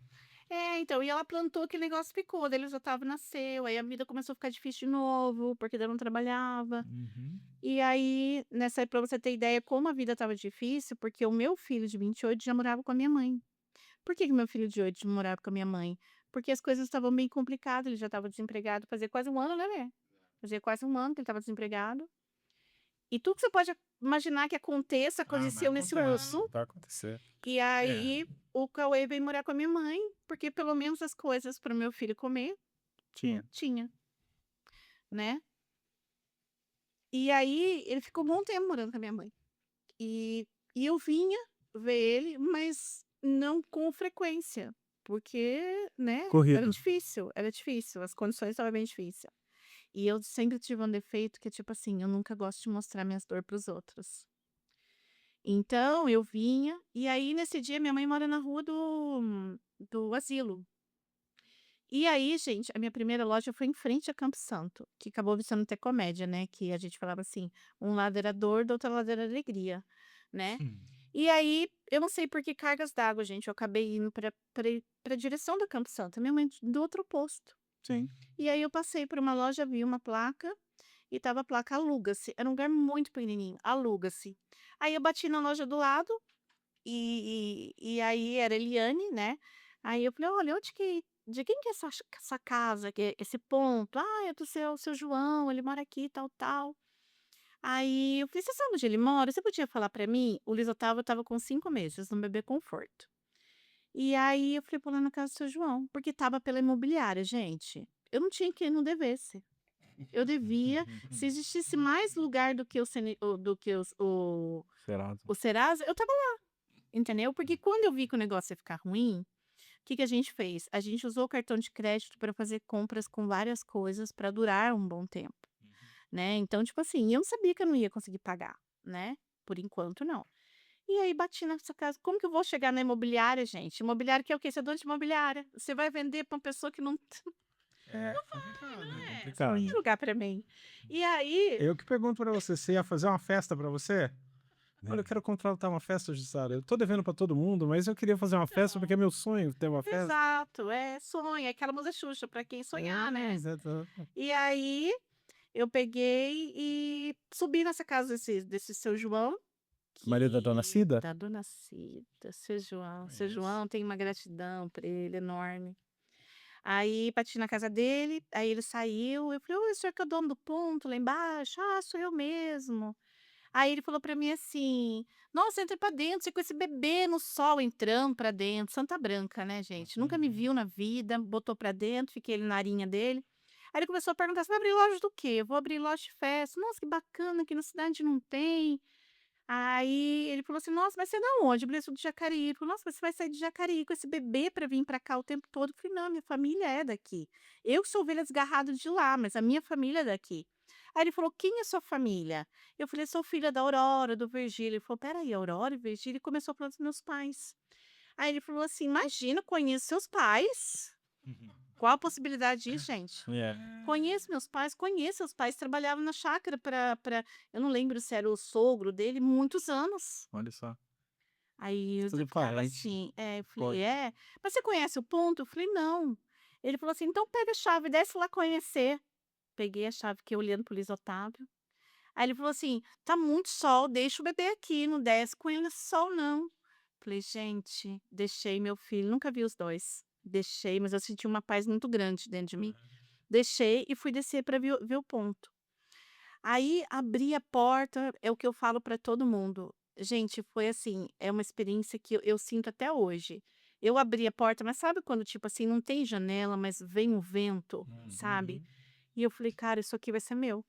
Então, e ela plantou, aquele negócio ficou, daí ele já estava nasceu, aí a vida começou a ficar difícil de novo, porque daí eu não trabalhava. Uhum. E aí, nessa época, pra você ter ideia como a vida estava difícil, porque o meu filho de 28 já morava com a minha mãe. Por que que meu filho de 8 morava com a minha mãe? Porque as coisas estavam bem complicadas, ele já estava desempregado, fazia quase um ano, né, Lê? Fazia quase um ano que ele estava desempregado. E tudo que você pode imaginar que aconteça, Ah, mas aconteceu nesse um acontece. ano. Vai acontecer. E aí, o Cauê veio morar com a minha mãe, porque pelo menos as coisas para o meu filho comer, tinha, né. E aí, ele ficou um bom tempo morando com a minha mãe. E eu vinha ver ele, mas não com frequência, porque, né, Corrido. era difícil, as condições estavam bem difícil. E eu sempre tive um defeito que é tipo assim, eu nunca gosto de mostrar minhas dor para os outros. Então eu vinha, e aí nesse dia minha mãe mora na rua do asilo. E aí, gente, a minha primeira loja foi em frente a Campo Santo, que acabou virando até comédia, né, que a gente falava assim, um lado era dor, do outro lado era alegria, né. E aí, eu não sei por que cargas d'água, gente, eu acabei indo pra direção da Campo Santo, minha mãe do outro posto. Sim. E aí eu passei por uma loja, vi uma placa, e tava a placa "Aluga-se", era um lugar muito pequenininho, "Aluga-se". Aí eu bati na loja do lado, e aí era Eliane, né, aí eu falei: "Olha, onde que de quem que é essa casa, que é esse ponto?". "Ah, é do seu João, ele mora aqui, tal, tal". Aí eu falei: "Você sabe onde ele mora? Você podia falar pra mim?". O Luiz Otávio estava com 5 meses, no bebê conforto. E aí eu falei: "Vou lá na casa do seu João", porque estava pela imobiliária, gente. Eu não tinha quem não devesse. Eu devia, se existisse mais lugar do que do que Será? o Serasa, eu estava lá, entendeu? Porque quando eu vi que o negócio ia ficar ruim, o que que a gente fez? A gente usou o cartão de crédito para fazer compras com várias coisas para durar um bom tempo, né. Então, tipo assim, eu não sabia que eu não ia conseguir pagar, né, por enquanto não. E aí bati nessa casa, como que eu vou chegar na imobiliária, gente? Imobiliária que é o quê? Você é dono de imobiliária, você vai vender para uma pessoa que não É complicado, não é é, você não tem complicado. lugar para mim. E aí Eu que pergunto pra você, você ia fazer uma festa pra você? Olha, eu quero contratar uma festa, Jussara. Eu tô devendo pra todo mundo, mas eu queria fazer uma festa porque é meu sonho ter uma festa. Exato, sonho, é aquela música Xuxa, pra quem sonhar, né? Exato. E aí, eu peguei e subi nessa casa desse seu João, Marido da dona Cida? da dona Cida, seu João. Seu Conheço. João tem uma gratidão por ele enorme. Aí, bati na casa dele, aí ele saiu, eu falei: "Oi, o senhor que é o dono do ponto lá embaixo?" "Ah, sou eu mesmo." Aí ele falou pra mim assim: "Nossa, entra pra dentro, você com esse bebê no sol entrando pra dentro." Santa Branca, né, gente? Nunca me viu na vida, botou pra dentro, fiquei ali na arinha dele. Aí ele começou a perguntar: "Você vai abrir loja do quê?" "Eu vou abrir loja de festa." "Nossa, que bacana, aqui na cidade não tem." Aí ele falou assim: "Nossa, mas você é da onde?" Eu falei: "Sou de Jacareí." Ele falou: "Nossa, mas você vai sair de Jacareí com esse bebê pra vir pra cá o tempo todo?" Eu falei: "Não, minha família é daqui. Eu que sou ovelha desgarrada de lá, mas a minha família é daqui." Aí ele falou: "Quem é sua família?" Eu falei: "Sou filha da Aurora, do Virgílio." Ele falou: "Espera aí, Aurora e Virgílio?" E começou a falar dos meus pais. Aí ele falou assim: "Imagina, eu conheço seus pais." Qual a possibilidade disso, gente? Conheço meus pais, conheço. Os pais trabalhavam na chácara eu não lembro se era o sogro dele, muitos anos. Olha só. Aí eu Tudo ficava parente. assim, eu falei: Pode. Mas você conhece o ponto?" Eu falei: "Não." Ele falou assim: "Então pega a chave, desce lá conhecer." Peguei a chave, fiquei olhando pro Luiz Otávio. Aí ele falou assim: "Tá muito sol, deixa o bebê aqui, não desce com ele nesse sol não." Falei: "Gente." Deixei meu filho, nunca vi os dois. Deixei, mas eu senti uma paz muito grande dentro de mim. Deixei e fui descer para ver o ponto. Aí abri a porta, é o que eu falo para todo mundo. Gente, foi assim, é uma experiência que eu sinto até hoje. Eu abri a porta, mas sabe quando, tipo assim, não tem janela, mas vem o vento, sabe? E eu falei: "Cara, isso aqui vai ser meu."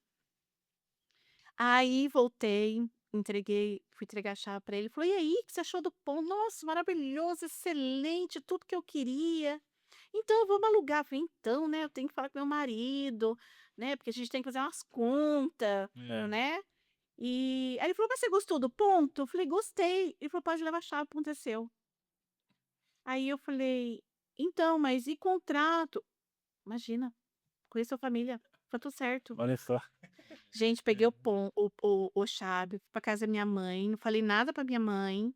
Aí voltei, fui entregar a chave para ele. Ele falou: "E aí, o que você achou do ponto?" "Nossa, maravilhoso, excelente, tudo que eu queria." "Então, vamos alugar." Eu falei: "Então, né, eu tenho que falar com meu marido, né, porque a gente tem que fazer umas contas, né." E aí ele falou: "Mas você gostou do ponto?" Eu falei: "Gostei." Ele falou: "Pode levar a chave, o ponto é seu." Aí eu falei: "Então, mas e contrato?" "Imagina, conheço a família, tá tudo certo." Olha só. Gente, peguei o chave, fui pra casa da minha mãe, não falei nada pra minha mãe,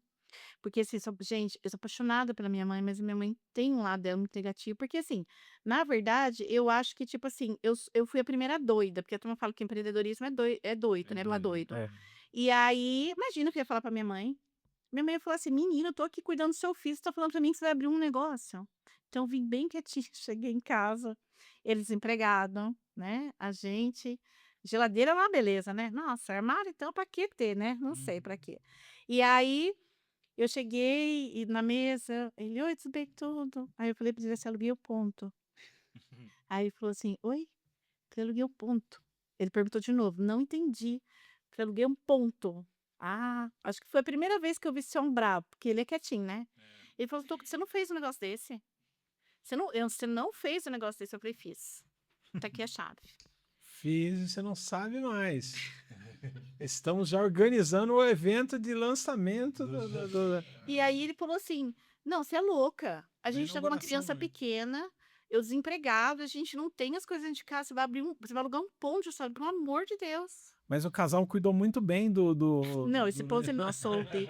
porque assim, gente, eu sou apaixonada pela minha mãe, mas a minha mãe tem um lado dela muito negativo, porque assim, na verdade, eu acho que, tipo assim, eu fui a primeira doida, porque a turma fala que empreendedorismo é doido, né? Lá doido. É. E aí, imagina o que eu ia falar pra minha mãe. Minha mãe ia falar assim: "Menina, eu tô aqui cuidando do seu filho, você tá falando pra mim que você vai abrir um negócio?" Então, eu vim bem quietinha, cheguei em casa, ele desempregado, né? A gente. Geladeira é uma beleza, né? Nossa, armário, então, pra que ter, né? Não sei pra quê. E aí, eu cheguei na mesa, ele: "Oi, tudo bem, tudo." Aí eu falei pra ele assim: "Aluguei o ponto." Aí ele falou assim: "Oi?" Falei: "Aluguei o ponto." Ele perguntou de novo: "Não entendi." Falei: "Aluguei um ponto." Ah, acho que foi a primeira vez que eu vi esse homem bravo, porque ele é quietinho, né? Ele falou: Você não fez um negócio desse? Você não fez um negócio desse?" Eu falei: "Fiz. Tá aqui a chave." Fiz e você não sabe mais. Estamos já organizando o evento de lançamento E aí ele falou assim: "Não, você é louca. A Da gente tá com uma inauguração, criança né? pequena, eu desempregado, a gente não tem as coisas dentro de casa, você vai alugar um ponto, sabe? Pelo amor de Deus." Mas o casal cuidou muito bem Não, esse ponto é meu, eu soltei.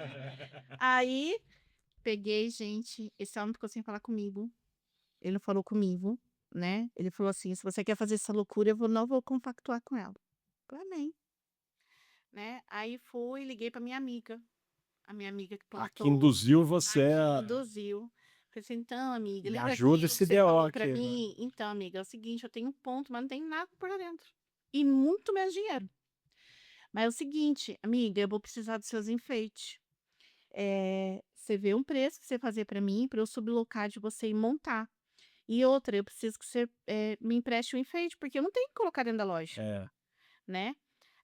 Aí peguei, gente, esse homem ficou sem falar comigo. Ele não falou comigo, né? Ele falou assim: "Se você quer fazer essa loucura, não vou compactuar com ela." Falei: "Amém." Né? Aí fui, liguei pra minha amiga, a minha amiga que a que plantou, induziu a você que induziu. Falei assim: "Então, amiga, Me lembra ajuda aquilo que esse você DO falou pra aqui agora. mim? Então, amiga, é o seguinte, eu tenho um ponto, mas não tem nada por lá dentro. E muito menos dinheiro. Mas é o seguinte, amiga, eu vou precisar dos seus enfeites. Você vê um preço que você fazer pra mim, pra eu sublocar de você e montar. E outra, eu preciso que você me empreste o enfeite, porque eu não tenho que colocar dentro da loja, É, né?"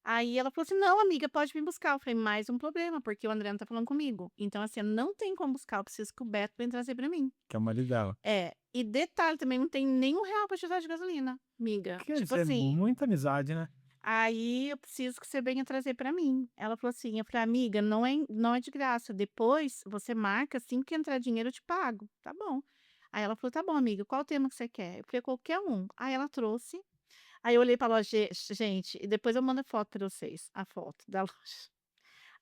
Aí ela falou assim: "Não, amiga, pode vir buscar." Eu falei: "Mais um problema, porque o André não tá falando comigo. Então, assim, eu não tem como buscar, eu preciso que o Beto venha trazer pra mim." que é o marido dela. E detalhe também, não tem nenhum real pra te dar de gasolina, amiga. Quer Tipo dizer, assim, muita amizade, né? aí eu preciso que você venha trazer pra mim. Ela falou assim, eu falei: "Amiga, não é de graça. Depois você marca, assim que entrar dinheiro eu te pago." "Tá bom." Aí ela falou: "Tá bom, amiga, qual o tema que você quer?" Eu falei: "Qualquer um." Aí ela trouxe. Aí eu olhei pra loja, gente, e depois eu mando a foto pra vocês, a foto da loja.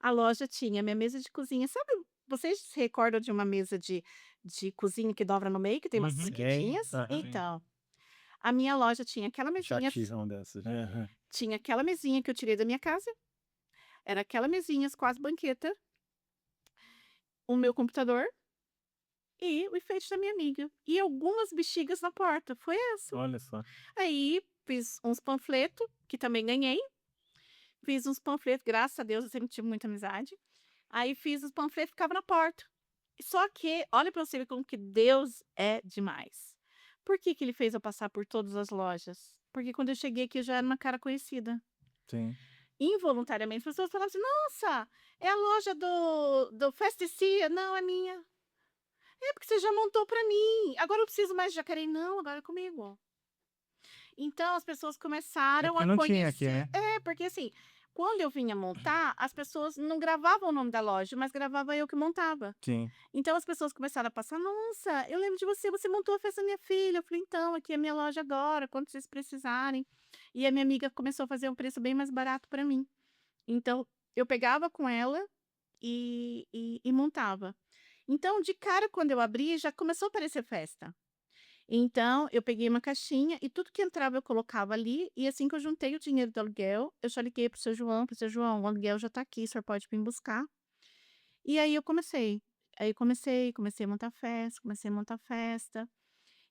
a loja tinha minha mesa de cozinha. Sabe, vocês se recordam de uma mesa de cozinha que dobra no meio, que tem umas Uhum. seguidinhas? Aham. Então, a minha loja tinha aquela Já mesinha, tive uma dessas. Aham. tinha aquela mesinha que eu tirei da minha casa, era aquela mesinha com as banquetas, o meu computador e o enfeite da minha amiga. E algumas bexigas na porta. Foi essa. Olha só. Aí fiz uns panfletos, que também ganhei. Fiz uns panfletos, graças a Deus, eu sempre tive muita amizade. Aí fiz os panfletos e ficava na porta. Só que, olha pra você ver como que Deus é demais. Por que que ele fez eu passar por todas as lojas? Porque quando eu cheguei aqui eu já era uma cara conhecida. Sim. Involuntariamente, as pessoas falavam assim: nossa, é a loja do Festicia. Não, é minha. É porque você já montou pra mim. Agora eu não preciso mais de Jacareí. Não, agora é comigo. Então as pessoas começaram porque a não tinha aqui, conhecer. né? É, porque assim, quando eu vinha montar, as pessoas não gravavam o nome da loja, mas gravava eu que montava. Sim. Então as pessoas começaram a passar: nossa, eu lembro de você, você montou a festa da minha filha. Eu falei: então, aqui é a minha loja agora, quando vocês precisarem. E a minha amiga começou a fazer um preço bem mais barato para mim. Então, eu pegava com ela e montava. Então, de cara, quando eu abri, já começou a aparecer festa. Então, eu peguei uma caixinha e tudo que entrava eu colocava ali. E assim que eu juntei o dinheiro do aluguel, eu já liguei pro seu João, o aluguel já tá aqui, o senhor pode vir buscar. E aí eu comecei. Aí comecei a montar festa, comecei a montar festa.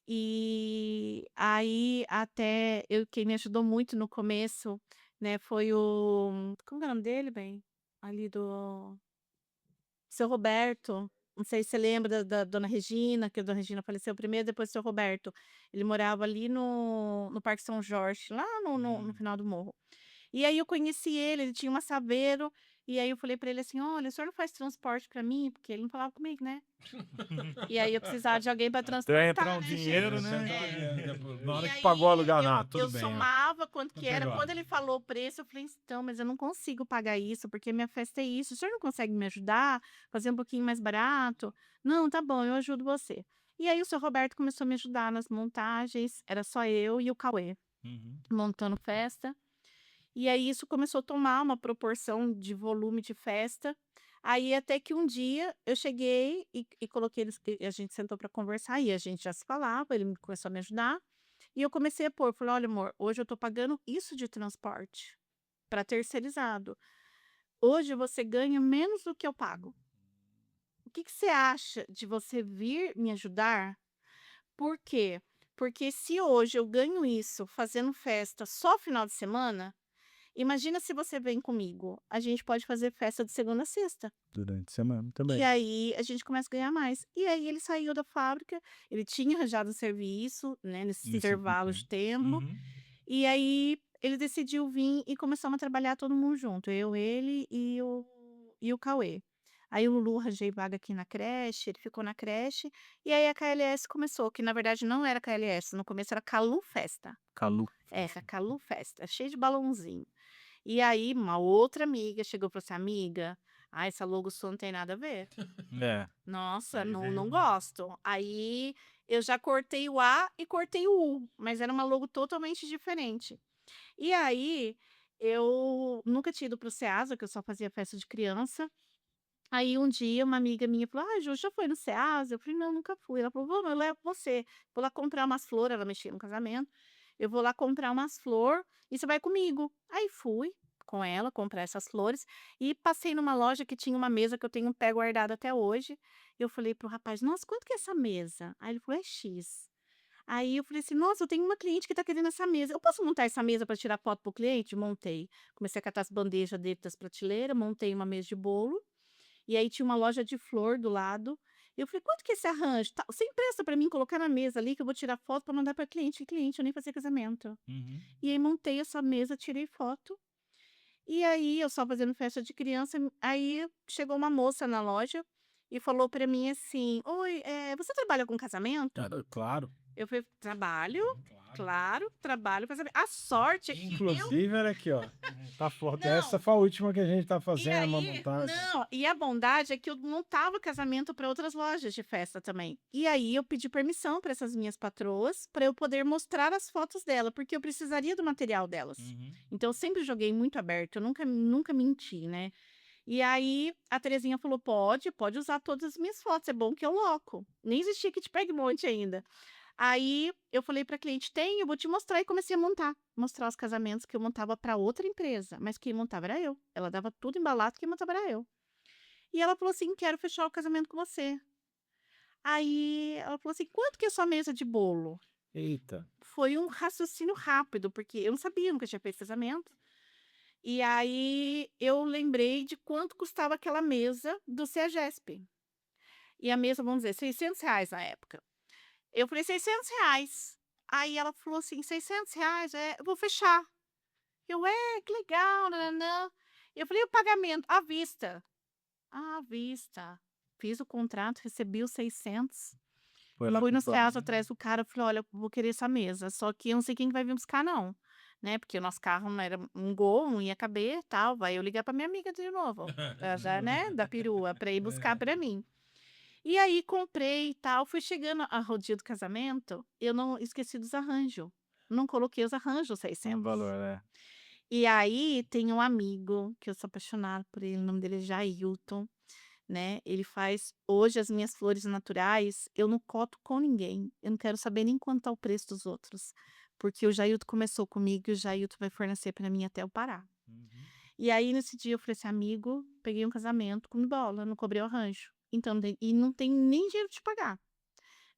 E aí até eu, quem me ajudou muito no começo, né, foi o, como que é o nome dele, bem? Ali do seu Roberto. Não sei se você lembra da dona Regina, que a dona Regina faleceu primeiro, depois o seu Roberto. Ele morava ali no Parque São Jorge, lá no final do morro. E aí eu conheci ele tinha uma Saveiro, e aí eu falei pra ele assim: olha, o senhor não faz transporte pra mim? Porque ele não falava comigo, né? E aí eu precisava de alguém pra Até transportar, entrar um né, dinheiro, gente? né? Na hora E que aí pagou o aluguel, não, eu tudo bem. ó. somava quanto que era. pegou. Quando ele falou o preço, eu falei: então, mas eu não consigo pagar isso, porque minha festa é isso. O senhor não consegue me ajudar? Fazer um pouquinho mais barato? Não, tá bom, eu ajudo você. E aí o seu Roberto começou a me ajudar nas montagens. Era só eu e o Cauê Uhum. montando festa. E aí isso começou a tomar uma proporção de volume de festa. Aí até que um dia eu cheguei e coloquei eles, e a gente sentou para conversar e a gente já se falava, ele começou a me ajudar. E eu comecei a pôr, falei: olha, amor, hoje eu tô pagando isso de transporte para terceirizado. Hoje você ganha menos do que eu pago. O que que você acha de você vir me ajudar? Por quê? Porque se hoje eu ganho isso fazendo festa só final de semana, imagina se você vem comigo. A gente pode fazer festa de segunda a sexta. Durante a semana E também. aí a gente começa a ganhar mais. E aí ele saiu da fábrica, ele tinha arranjado um serviço, né, nesse Nesse intervalo de tempo. Uhum. E aí ele decidiu vir e começamos a trabalhar todo mundo junto. Eu, ele e o Cauê. Aí o Lulu arranjei vaga aqui na creche, ele ficou na creche. E aí a KLS começou, que na verdade não era KLS, no começo era Calu Festa. Calu. É, a Calu Festa, cheio de balãozinho. E aí, uma outra amiga chegou e falou assim: amiga, essa logo sua não tem nada a ver. É. Nossa, Aí não, veio- não gosto. Aí eu já cortei o A e cortei o U, mas era uma logo totalmente diferente. E aí eu nunca tinha ido pro Ceasa, que eu só fazia festa de criança. Aí um dia uma amiga minha falou: ah, Ju, já foi no Ceasa? Eu falei: não, nunca fui. Ela falou: vamos, eu levo você. Vou lá comprar umas flores, ela mexia no casamento. Eu vou lá comprar umas flores e você vai comigo. Aí fui com ela comprar essas flores e passei numa loja que tinha uma mesa que eu tenho um pé guardado até hoje. Eu falei pro rapaz: nossa, quanto que é essa mesa? Aí ele falou: é X. Aí eu falei assim: nossa, eu tenho uma cliente que tá querendo essa mesa. Eu posso montar essa mesa para tirar foto pro cliente? Montei. Comecei a catar as bandejas dele das prateleiras, montei uma mesa de bolo. E aí tinha uma loja de flor do lado. Eu falei: quanto que é esse arranjo? Tá, você empresta para mim colocar na mesa ali que eu vou tirar foto para mandar para cliente. Que cliente, eu nem fazia casamento. Uhum. E aí montei essa mesa, tirei foto. E aí eu só fazendo festa de criança, aí chegou uma moça na loja e falou para mim assim: oi, você trabalha com casamento? Claro. Eu falei: trabalho, claro, trabalho com casamento. A sorte é que eu Inclusive, olha aqui, ó. Tá foto. Não. Essa foi a última que a gente tá E fazendo, uma aí, montagem. não, e a bondade é que eu montava casamento para outras lojas de festa também. E aí eu pedi permissão para essas minhas patroas para eu poder mostrar as fotos dela, porque eu precisaria do material delas. Uhum. Então eu sempre joguei muito aberto, eu nunca menti, né? E aí a Terezinha falou: pode usar todas as minhas fotos, é bom que eu loco. Nem existia KitPegMonte ainda. Aí eu falei pra cliente: tem, eu vou te mostrar. E comecei a mostrar os casamentos que eu montava pra outra empresa, mas quem montava era eu. Ela dava tudo embalado, quem montava era eu. E ela falou assim: quero fechar o casamento com você. Aí ela falou assim: quanto que é a sua mesa de bolo? Eita. Foi um raciocínio rápido, porque eu não sabia, nunca tinha feito casamento. E aí eu lembrei de quanto custava aquela mesa do CEAGESP. E a mesa, vamos dizer, R$ 600 na época. Eu falei: R$ 600. Aí ela falou assim: R$ 600, eu vou fechar. Eu, que legal, nananã. Eu falei: o pagamento, à vista. À vista. Fiz o contrato, recebi os 600. Foi lá Fui pro no teatro banco. atrás do cara, falei: olha, eu vou querer essa mesa, só que eu não sei quem que vai vir buscar não, né, porque o nosso carro não era um Gol, não ia caber, tal, vai eu ligar pra minha amiga de novo, ela já, né, da perua, pra ir buscar pra mim. E aí comprei e tal, fui chegando ao dia do casamento, eu não esqueci dos arranjos, não coloquei os arranjos, Um 600. valor, né? E aí tem um amigo, que eu sou apaixonada por ele, o nome dele é Jailton, né, ele faz hoje as minhas flores naturais, eu não coto com ninguém, eu não quero saber nem quanto tá o preço dos outros, porque o Jailton começou comigo e o Jailton vai fornecer para mim até eu parar. Uhum. E aí nesse dia eu falei assim: amigo, peguei um casamento, comi bola, não cobrei o arranjo, então e não tem nem dinheiro de te pagar.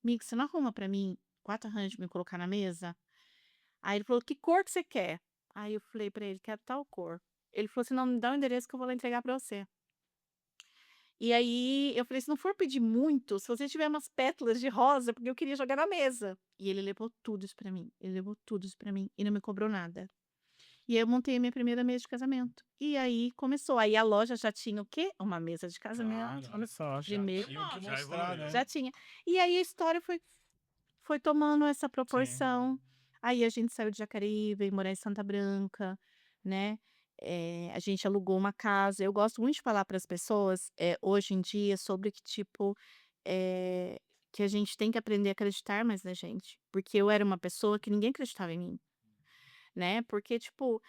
Amigo, você não arruma para mim 4 arranjos pra me colocar na mesa? Aí ele falou: que cor que você quer? Aí eu falei para ele: quero tal cor. Ele falou assim: não, me dá o endereço que eu vou lá entregar para você. E aí eu falei: se não for pedir muito, se você tiver umas pétalas de rosa, porque eu queria jogar na mesa. E ele levou tudo isso pra mim. Ele levou tudo isso pra mim e não me cobrou nada. E aí eu montei a minha primeira mesa de casamento. E aí começou. Aí a loja já tinha o quê? Uma mesa de casamento. Olha só, De já meio. tinha o que Já mostrar, evoluiu. né? Já tinha. E aí a história foi tomando essa Sim. proporção. Aí a gente saiu de Jacareí, veio morar em Santa Branca, né? A gente alugou uma casa. Eu gosto muito de falar para as pessoas, hoje em dia, sobre que tipo, que a gente tem que aprender a acreditar mais na gente. Porque eu era uma pessoa que ninguém acreditava em mim, né? Porque, tipo,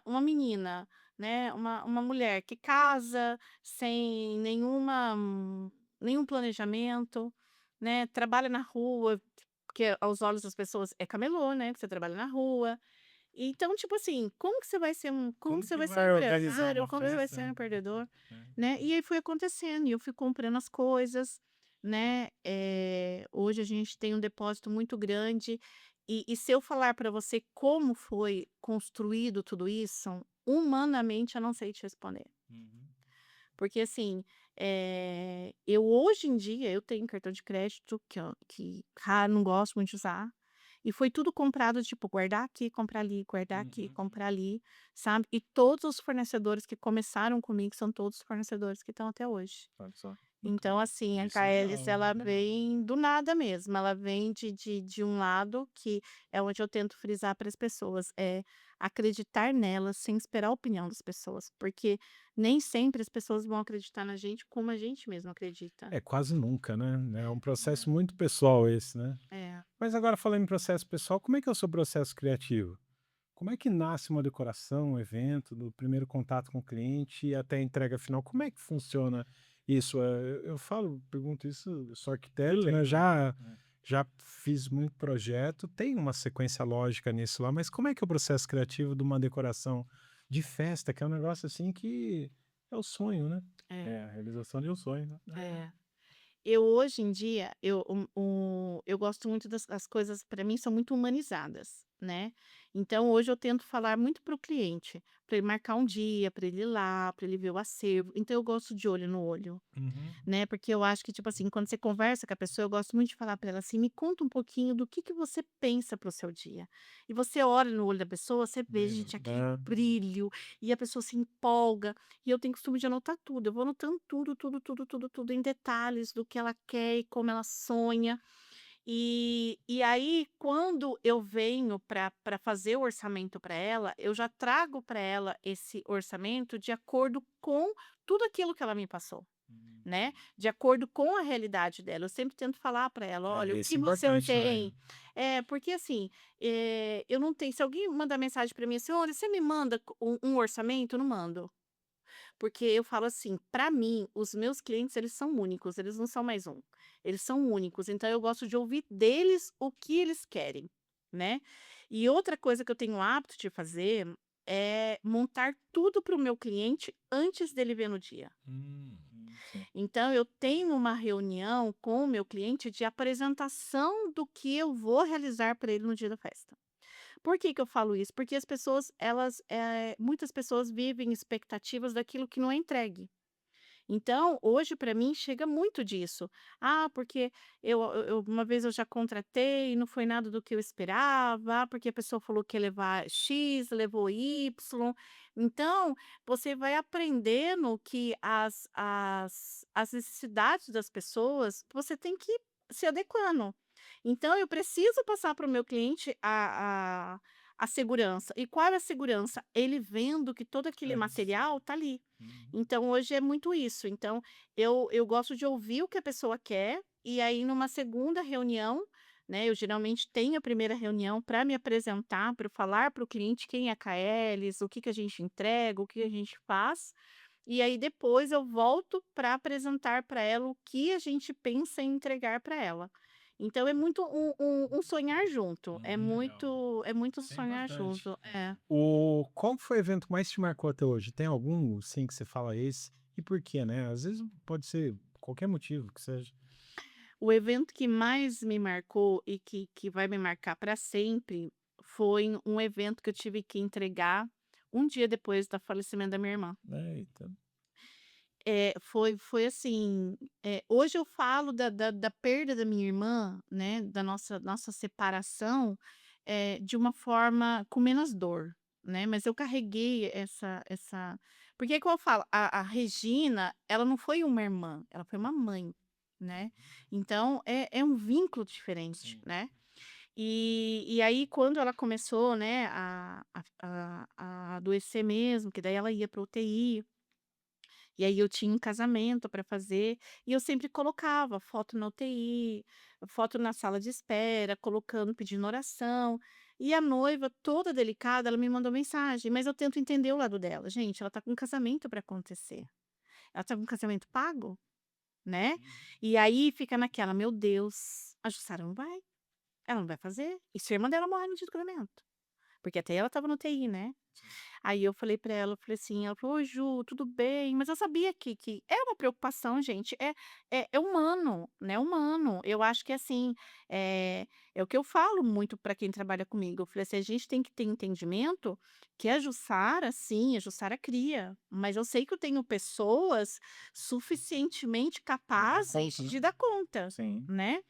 uma menina, né? Uma mulher que casa sem nenhum planejamento, né? Trabalha na rua, porque aos olhos das pessoas é camelô, né? Que você trabalha na rua. Então, tipo assim, como Como que você que vai ser vai um organizar empresário? uma Como você vai ser festa? um empreendedor? É. Né? E aí foi acontecendo, e eu fui comprando as coisas, né? Hoje a gente tem um depósito muito grande, e se eu falar para você como foi construído tudo isso, humanamente eu não sei te responder. Uhum. Porque assim, eu hoje em dia eu tenho cartão de crédito que não gosto muito de usar. E foi tudo comprado, tipo, guardar aqui, comprar ali, guardar aqui, Uhum. comprar ali, sabe? E todos os fornecedores que começaram comigo são todos os fornecedores que estão até hoje. Olha só. Então, assim, a Isso é KLS, legal, ela legal. vem do nada mesmo, ela vem de um lado que é onde eu tento frisar para as pessoas, é acreditar nelas sem esperar a opinião das pessoas, porque nem sempre as pessoas vão acreditar na gente como a gente mesmo acredita. É quase nunca, né? É um processo muito pessoal esse, né? É. Mas agora falando em processo pessoal, como é que é o seu processo criativo? Como é que nasce uma decoração, um evento, do primeiro contato com o cliente até a entrega final? Como é que funciona isso? Eu falo, pergunto isso, eu sou arquiteto, né? Já fiz muito projeto, tem uma sequência lógica nisso lá, mas como é que é o processo criativo de uma decoração de festa, que é um negócio assim que é o sonho, né? É, É, a realização de um sonho, né? é. Eu hoje em dia, eu gosto muito as coisas, para mim, são muito humanizadas, né? Então hoje eu tento falar muito para o cliente, para ele marcar um dia, para ele ir lá, para ele ver o acervo. Então eu gosto de olho no olho. Uhum. Né, porque eu acho que, tipo assim, quando você conversa com a pessoa, eu gosto muito de falar para ela assim: "Me conta um pouquinho do que você pensa para o seu dia". E você olha no olho da pessoa, você vê, gente, aquele brilho, e a pessoa se empolga, e eu tenho costume de anotar tudo, eu vou anotando tudo, tudo, tudo, tudo, tudo em detalhes do que ela quer e como ela sonha. E aí, quando eu venho para fazer o orçamento para ela, eu já trago para ela esse orçamento de acordo com tudo aquilo que ela me passou, né, de acordo com a realidade dela. Eu sempre tento falar para ela: "Olha, o Esse que é você importante tem". também. Porque assim, eu não tenho, se alguém mandar mensagem para mim assim: "Olha, você me manda um orçamento?", eu não mando. Porque eu falo assim, para mim, os meus clientes, eles são únicos, eles não são mais um. Eles são únicos, então eu gosto de ouvir deles o que eles querem, né. E outra coisa que eu tenho o hábito de fazer é montar tudo para o meu cliente antes dele ver no dia. Sim. Então eu tenho uma reunião com o meu cliente de apresentação do que eu vou realizar para ele no dia da festa. Por que que eu falo isso? Porque as pessoas, muitas pessoas vivem expectativas daquilo que não é entregue. Então, hoje para mim chega muito disso. Ah, porque uma vez eu já contratei e não foi nada do que eu esperava, porque a pessoa falou que ia levar X, levou Y. Então, você vai aprendendo que as necessidades das pessoas, você tem que se adequando. Então, eu preciso passar para o meu cliente a segurança. E qual é a segurança? Ele vendo que todo aquele material está ali. Então hoje é muito isso. Então eu gosto de ouvir o que a pessoa quer, e aí numa segunda reunião, né, eu geralmente tenho a primeira reunião para me apresentar, para falar para o cliente quem é a KLS, o que que a gente entrega, o que a gente faz, e aí depois eu volto para apresentar para ela o que a gente pensa em entregar para ela. Então é muito um sonhar junto, Legal. é muito Isso é sonhar importante. junto. É. Qual foi o evento que mais te marcou até hoje? Tem algum, sim, que você fala esse? E por quê, né? Às vezes pode ser qualquer motivo que seja. O evento que mais me marcou e que vai me marcar para sempre foi um evento que eu tive que entregar um dia depois do falecimento da minha irmã. Eita. Foi assim, hoje eu falo da perda da minha irmã, né, da nossa separação, de uma forma com menos dor, né, mas eu carreguei essa porque é que eu falo, a Regina, ela não foi uma irmã, ela foi uma mãe, né, então é um vínculo diferente, Sim. né. E aí quando ela começou, né, a adoecer mesmo, que daí ela ia para UTI, e aí eu tinha um casamento para fazer, e eu sempre colocava foto na UTI, foto na sala de espera, colocando, pedindo oração. E a noiva, toda delicada, ela me mandou mensagem, mas eu tento entender o lado dela. Gente, ela tá com um casamento para acontecer. Ela tá com um casamento pago, né? E aí fica naquela, meu Deus, a Jussara não vai. Ela não vai fazer. E se a irmã dela morre no dia do casamento? Porque até ela estava no UTI, né? Aí eu falei pra ela, eu falei assim, ela falou: "Oi Ju, tudo bem?" Mas eu sabia que é uma preocupação, gente, é humano, né, humano. Eu acho que assim, é o que eu falo muito para quem trabalha comigo, eu falei assim: "A gente tem que ter entendimento que a Jussara, sim, a Jussara cria, mas eu sei que eu tenho pessoas suficientemente capazes Conta, né? de dar conta, Sim. né".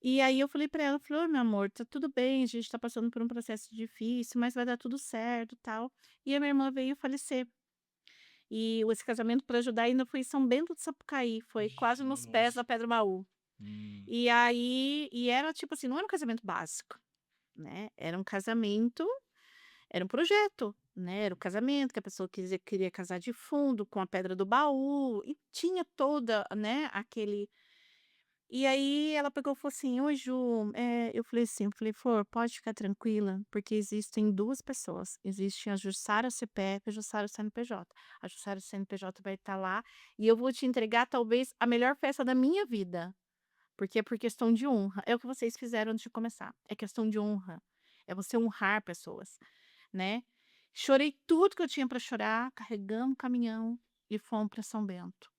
E aí eu falei pra ela, falei: "Oi, meu amor, tá tudo bem, a gente tá passando por um processo difícil, mas vai dar tudo certo, tal". E a minha irmã veio falecer. E esse casamento para ajudar ainda foi em São Bento do Sapucaí, foi quase nos pés da Nossa. Pedra Baú. Hum. E aí era tipo assim, não era um casamento básico, né, era um projeto, né, era um casamento que a pessoa queria casar de fundo com a Pedra do Baú, e tinha toda, né, aquele. E aí ela pegou e falou assim: "Oi Ju", eu falei assim, eu falei: "Flor, pode ficar tranquila, porque existem 2 pessoas, existe a Jussara CPF e a Jussara CNPJ. A Jussara CNPJ vai estar lá, e eu vou te entregar talvez a melhor festa da minha vida, porque é por questão de honra, é o que vocês fizeram antes de começar, é questão de honra, é você honrar pessoas, né". Chorei tudo que eu tinha para chorar, carregamos o caminhão e fomos para São Bento.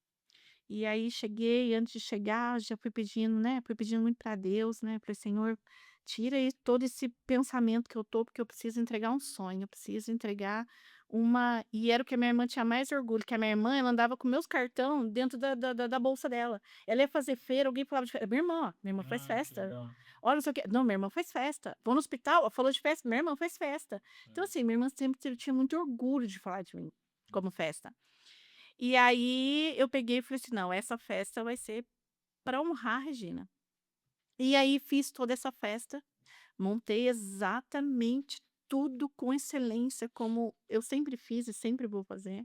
E aí cheguei, antes de chegar, já fui pedindo, né, fui pedindo muito para Deus, né, falei: "Senhor, tira aí todo esse pensamento que eu tô, porque eu preciso entregar um sonho, eu preciso entregar uma". E era o que a minha irmã tinha mais orgulho, que a minha irmã, ela andava com meus cartão dentro da bolsa dela. Ela ia fazer feira, alguém falava de fe minha irmã faz Ah, que festa. legal. Olha, não sei o quê. Não, minha irmã faz festa. Vou no hospital, falou de festa, minha irmã faz festa. Então, assim, minha irmã sempre tinha muito orgulho de falar de mim como festa. E aí eu peguei e falei assim: "Não, essa festa vai ser para honrar a Regina". E aí fiz toda essa festa, montei exatamente tudo com excelência, como eu sempre fiz e sempre vou fazer.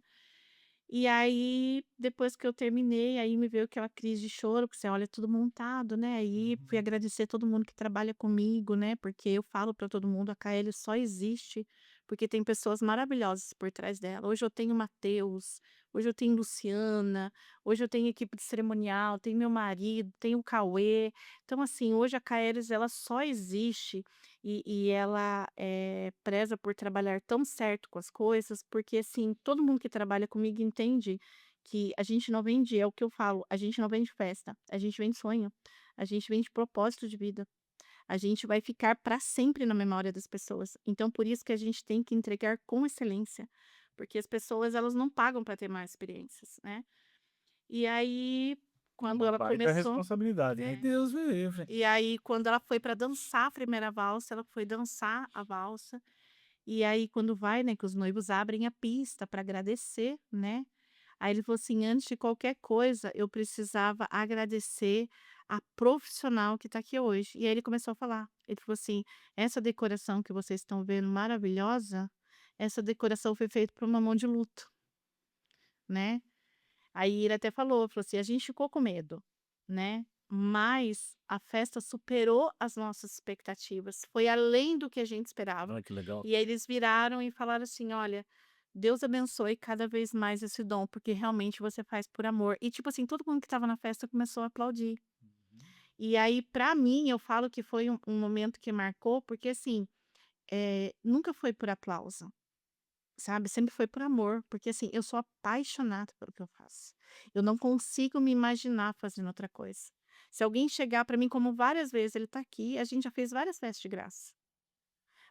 E aí, depois que eu terminei, aí me veio aquela crise de choro, porque você olha tudo montado, né, aí fui agradecer todo mundo que trabalha comigo, né, porque eu falo para todo mundo: "A KL só existe porque tem pessoas maravilhosas por trás dela. Hoje eu tenho Matheus, hoje eu tenho Luciana, hoje eu tenho equipe de cerimonial, tenho meu marido, tenho o Cauê. Então, assim, hoje a Caeres, ela só existe e ela preza por trabalhar tão certo com as coisas, porque, assim, todo mundo que trabalha comigo entende que a gente não vende, é o que eu falo, a gente não vende festa, a gente vende sonho, a gente vende propósito de vida. A gente vai ficar para sempre na memória das pessoas. Então, por isso que a gente tem que entregar com excelência, porque as pessoas elas não pagam para ter mais experiências, né? E aí, É quando uma ela baita começou, responsabilidade, né? Deus me livre. e aí quando ela foi para dançar a primeira valsa, ela foi dançar a valsa. E aí quando vai, né, que os noivos abrem a pista para agradecer, né? Aí ele falou assim: "Antes de qualquer coisa, eu precisava agradecer a profissional que está aqui hoje". E aí ele começou a falar. Ele falou assim: "Essa decoração que vocês estão vendo maravilhosa, essa decoração foi feita por uma mão de luto, né". Aí ele até falou assim: "A gente ficou com medo, né, mas a festa superou as nossas expectativas, foi além do que a gente esperava". Olha que legal. E aí eles viraram e falaram assim: "Olha, Deus abençoe cada vez mais esse dom, porque realmente você faz por amor". E tipo assim, todo mundo que estava na festa começou a aplaudir. E aí pra mim, eu falo que foi um momento que marcou, porque assim, nunca foi por aplauso. Sabe, sempre foi por amor, porque assim, eu sou apaixonada pelo que eu faço. Eu não consigo me imaginar fazendo outra coisa. Se alguém chegar para mim, como várias vezes ele tá aqui, a gente já fez várias festas de graça.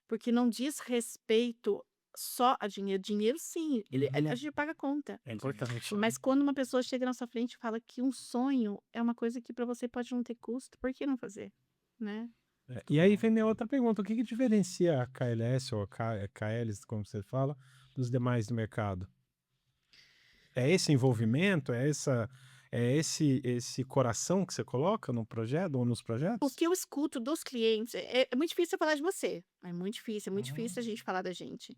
Porque não diz respeito só a dinheiro. Dinheiro sim, a gente paga a conta. É importante. Mas quando uma pessoa chega na sua frente e fala que um sonho é uma coisa que para você pode não ter custo, por que não fazer, né? E aí vem minha outra pergunta: o que que diferencia a KLS ou a KLs, como você fala, dos demais do mercado? É esse envolvimento? É esse coração que você coloca no projeto ou nos O projetos? que eu escuto dos clientes é muito difícil eu falar de você, é muito difícil a gente falar da gente.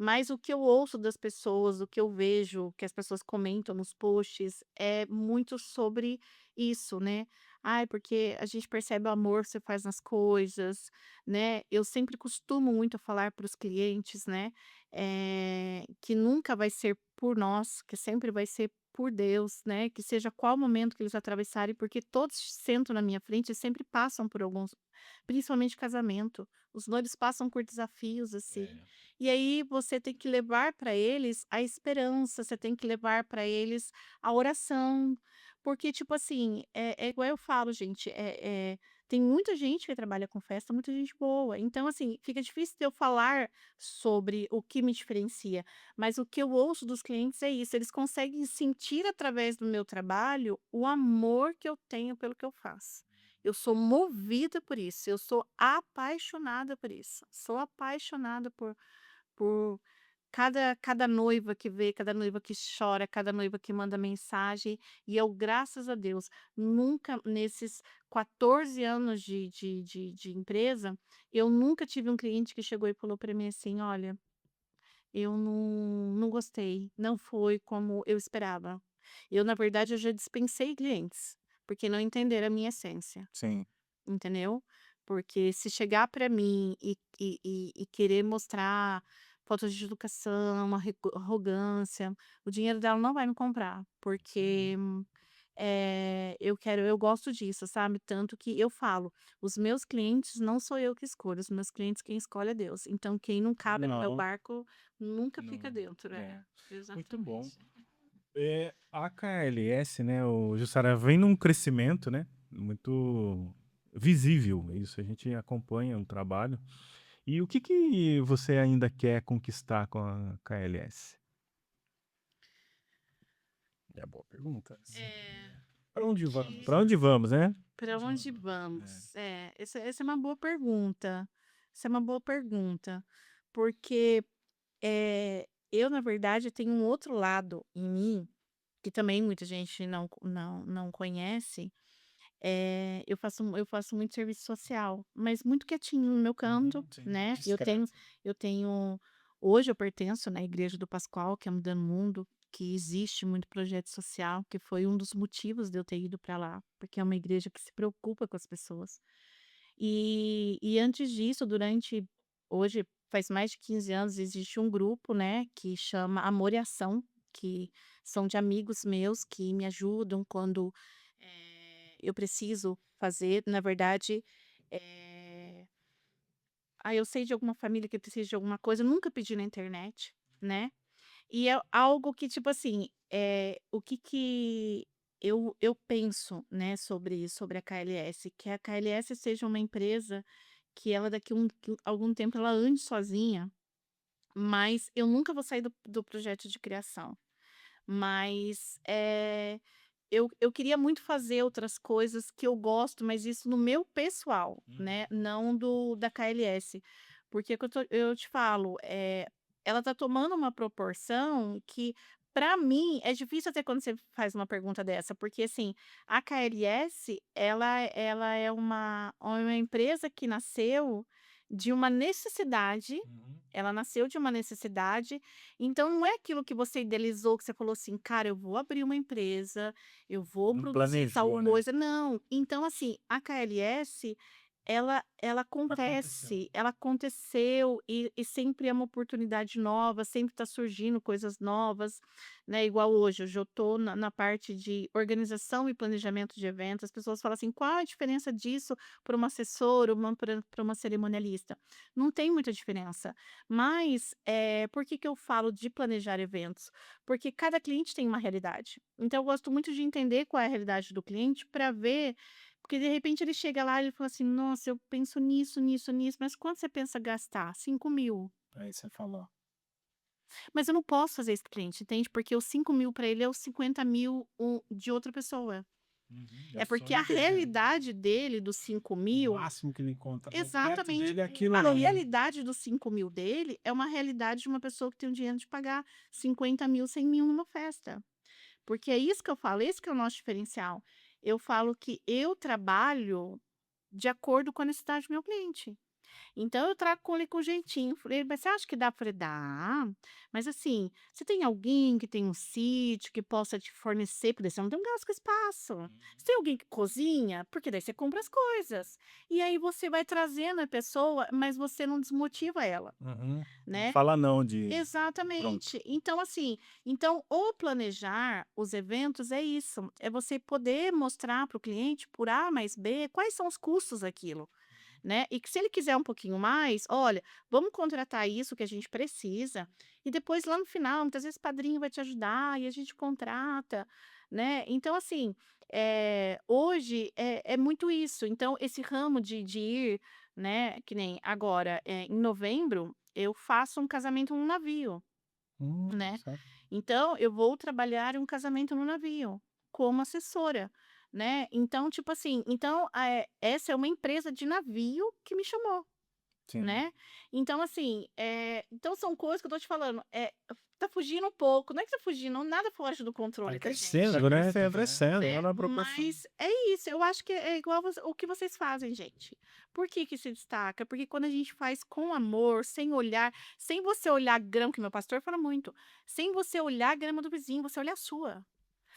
Mas o que eu ouço das pessoas, o que eu vejo, que as pessoas comentam nos posts, é muito sobre isso, né. "Ai, porque a gente percebe o amor que você faz nas coisas", né. Eu sempre costumo muito falar para os clientes, né, que nunca vai ser por nós, que sempre vai ser por Deus, né, que seja qual momento que eles atravessarem, porque todos sentam na minha frente e sempre passam por alguns, principalmente casamento, os noivos passam por desafios, assim. E aí você tem que levar para eles a esperança, você tem que levar para eles a oração, porque, tipo assim, é igual eu falo, gente, tem muita gente que trabalha com festa, muita gente boa. Então, assim, fica difícil de eu falar sobre o que me diferencia. Mas o que eu ouço dos clientes é isso, eles conseguem sentir através do meu trabalho o amor que eu tenho pelo que eu faço. Eu sou movida por isso, eu sou apaixonada por isso. Sou apaixonada por cada noiva que vê, cada noiva que chora, cada noiva que manda mensagem, e eu, graças a Deus, nunca nesses 14 anos de empresa, eu nunca tive um cliente que chegou e falou para mim assim: "Olha, eu não gostei, não foi como eu esperava". Eu, na verdade, eu já dispensei clientes, porque não entenderam a minha essência, Sim. entendeu? Porque se chegar para mim e querer mostrar falta de educação, uma arrogância, o dinheiro dela não vai me comprar, porque eu gosto disso, sabe, tanto que eu falo: "Os meus clientes não sou eu que escolho, os meus clientes quem escolhe é Deus, então quem não cabe no meu Não, barco nunca fica não. dentro", É. Muito bom. exatamente. A KLS, né, o Jussara, vem num crescimento, né, muito visível. Isso, a gente acompanha o trabalho. E o que que você ainda quer conquistar com a KLS? É boa pergunta. Para onde Que vamos? Para onde vamos, né? Pra onde É. vamos? Essa é uma boa pergunta, essa é uma boa pergunta, porque, eu, na verdade, tenho um outro lado em mim, que também muita gente não conhece. Eu faço muito serviço social, mas muito quietinho no meu canto, Sim. né. Discreto. Eu tenho hoje eu pertenço na Igreja do Pascoal, que é Mudando o Mundo, que existe muito projeto social, que foi um dos motivos de eu ter ido para lá, porque é uma igreja que se preocupa com as pessoas. E antes disso, durante hoje faz mais de 15 anos, existe um grupo, né, que chama Amor e Ação, que são de amigos meus que me ajudam quando eu preciso fazer. Na verdade, eh, eu sei de alguma família que precisa de alguma coisa, eu nunca pedi na internet, né? E é algo que, tipo assim, o que que eu penso, né, sobre a KLS, que a KLS seja uma empresa que ela daqui algum tempo ela ande sozinha, mas eu nunca vou sair do projeto de criação. Mas, eu queria muito fazer outras coisas que eu gosto, mas isso no meu pessoal, né, não do da KLS. Porque que eu te falo, ela tá tomando uma proporção que, para mim, é difícil até quando você faz uma pergunta dessa, porque, assim, a KLS, ela é uma empresa que nasceu de uma necessidade, Uhum. ela nasceu de uma necessidade, então não é aquilo que você idealizou, que você falou assim: "Cara, eu vou abrir uma empresa, eu vou Não produzir tal planejou, né? coisa", não. Então, assim, a KLS, ela Aconteceu. acontece, ela aconteceu e sempre é uma oportunidade nova, sempre está surgindo coisas novas, né, igual hoje eu tô na parte de organização e planejamento de eventos, as pessoas falam assim: "Qual a diferença disso para uma assessora, pra uma cerimonialista?". Não tem muita diferença. Mas, por que que eu falo de planejar eventos? Porque cada cliente tem uma realidade. Então eu gosto muito de entender qual é a realidade do cliente para ver, porque de repente ele chega lá e ele fala assim: "Nossa, eu penso nisso, nisso, nisso, mas quanto você pensa gastar?". 5.000. Aí você falou. Mas eu não posso fazer isso para cliente, entende? Porque os 5.000 para ele é os 50.000 de outra pessoa. É É o porque sonho a dele, né? realidade dele dos cinco O mil máximo que ele encontra no teto Exatamente. dele é aquilo A ali, né? realidade dos 5.000 dele é uma realidade de uma pessoa que tem o dinheiro de pagar 50.000, 100.000 numa festa. Porque é isso que eu falo, esse que é o nosso diferencial. Eu falo que eu trabalho de acordo com a necessidade do meu cliente. Então eu trago com ele com jeitinho. Falei: "Mas você acha que dá?" Falei: "Dá, mas assim, você tem alguém que tem um sítio que possa te fornecer?" Porque daí você não tem um gasto com espaço. Você tem alguém que cozinha? Porque daí você compra as coisas. E aí você vai trazendo a pessoa, mas você não desmotiva ela, Uhum. Não né? fala não de pronto. Exatamente. Então, assim, o planejar os eventos é isso, é você poder mostrar para o cliente, por A mais B, quais são os custos daquilo, né? E que se ele quiser um pouquinho mais, olha, vamos contratar isso que a gente precisa, e depois lá no final, muitas vezes o padrinho vai te ajudar e a gente contrata, né? Então, assim, hoje é muito isso. Então, esse ramo de ir, né? Que nem agora, em novembro, eu faço um casamento num navio, né? Certo. Então, eu vou trabalhar um casamento no navio, como assessora, né. Então, tipo assim, essa é uma empresa de navio que me chamou, Sim. né. Então, assim, então são coisas que eu tô te falando, tá fugindo um pouco, não é que tá fugindo, nada foge do controle Vai da crescendo, gente, né? Tá Tá crescendo. tá na proporção. mas é isso, eu acho que é igual o que vocês fazem, gente. Por que que se destaca? Porque quando a gente faz com amor, sem olhar, sem você olhar a grama, que meu pastor fala muito, sem você olhar a grama do vizinho, você olha a sua. A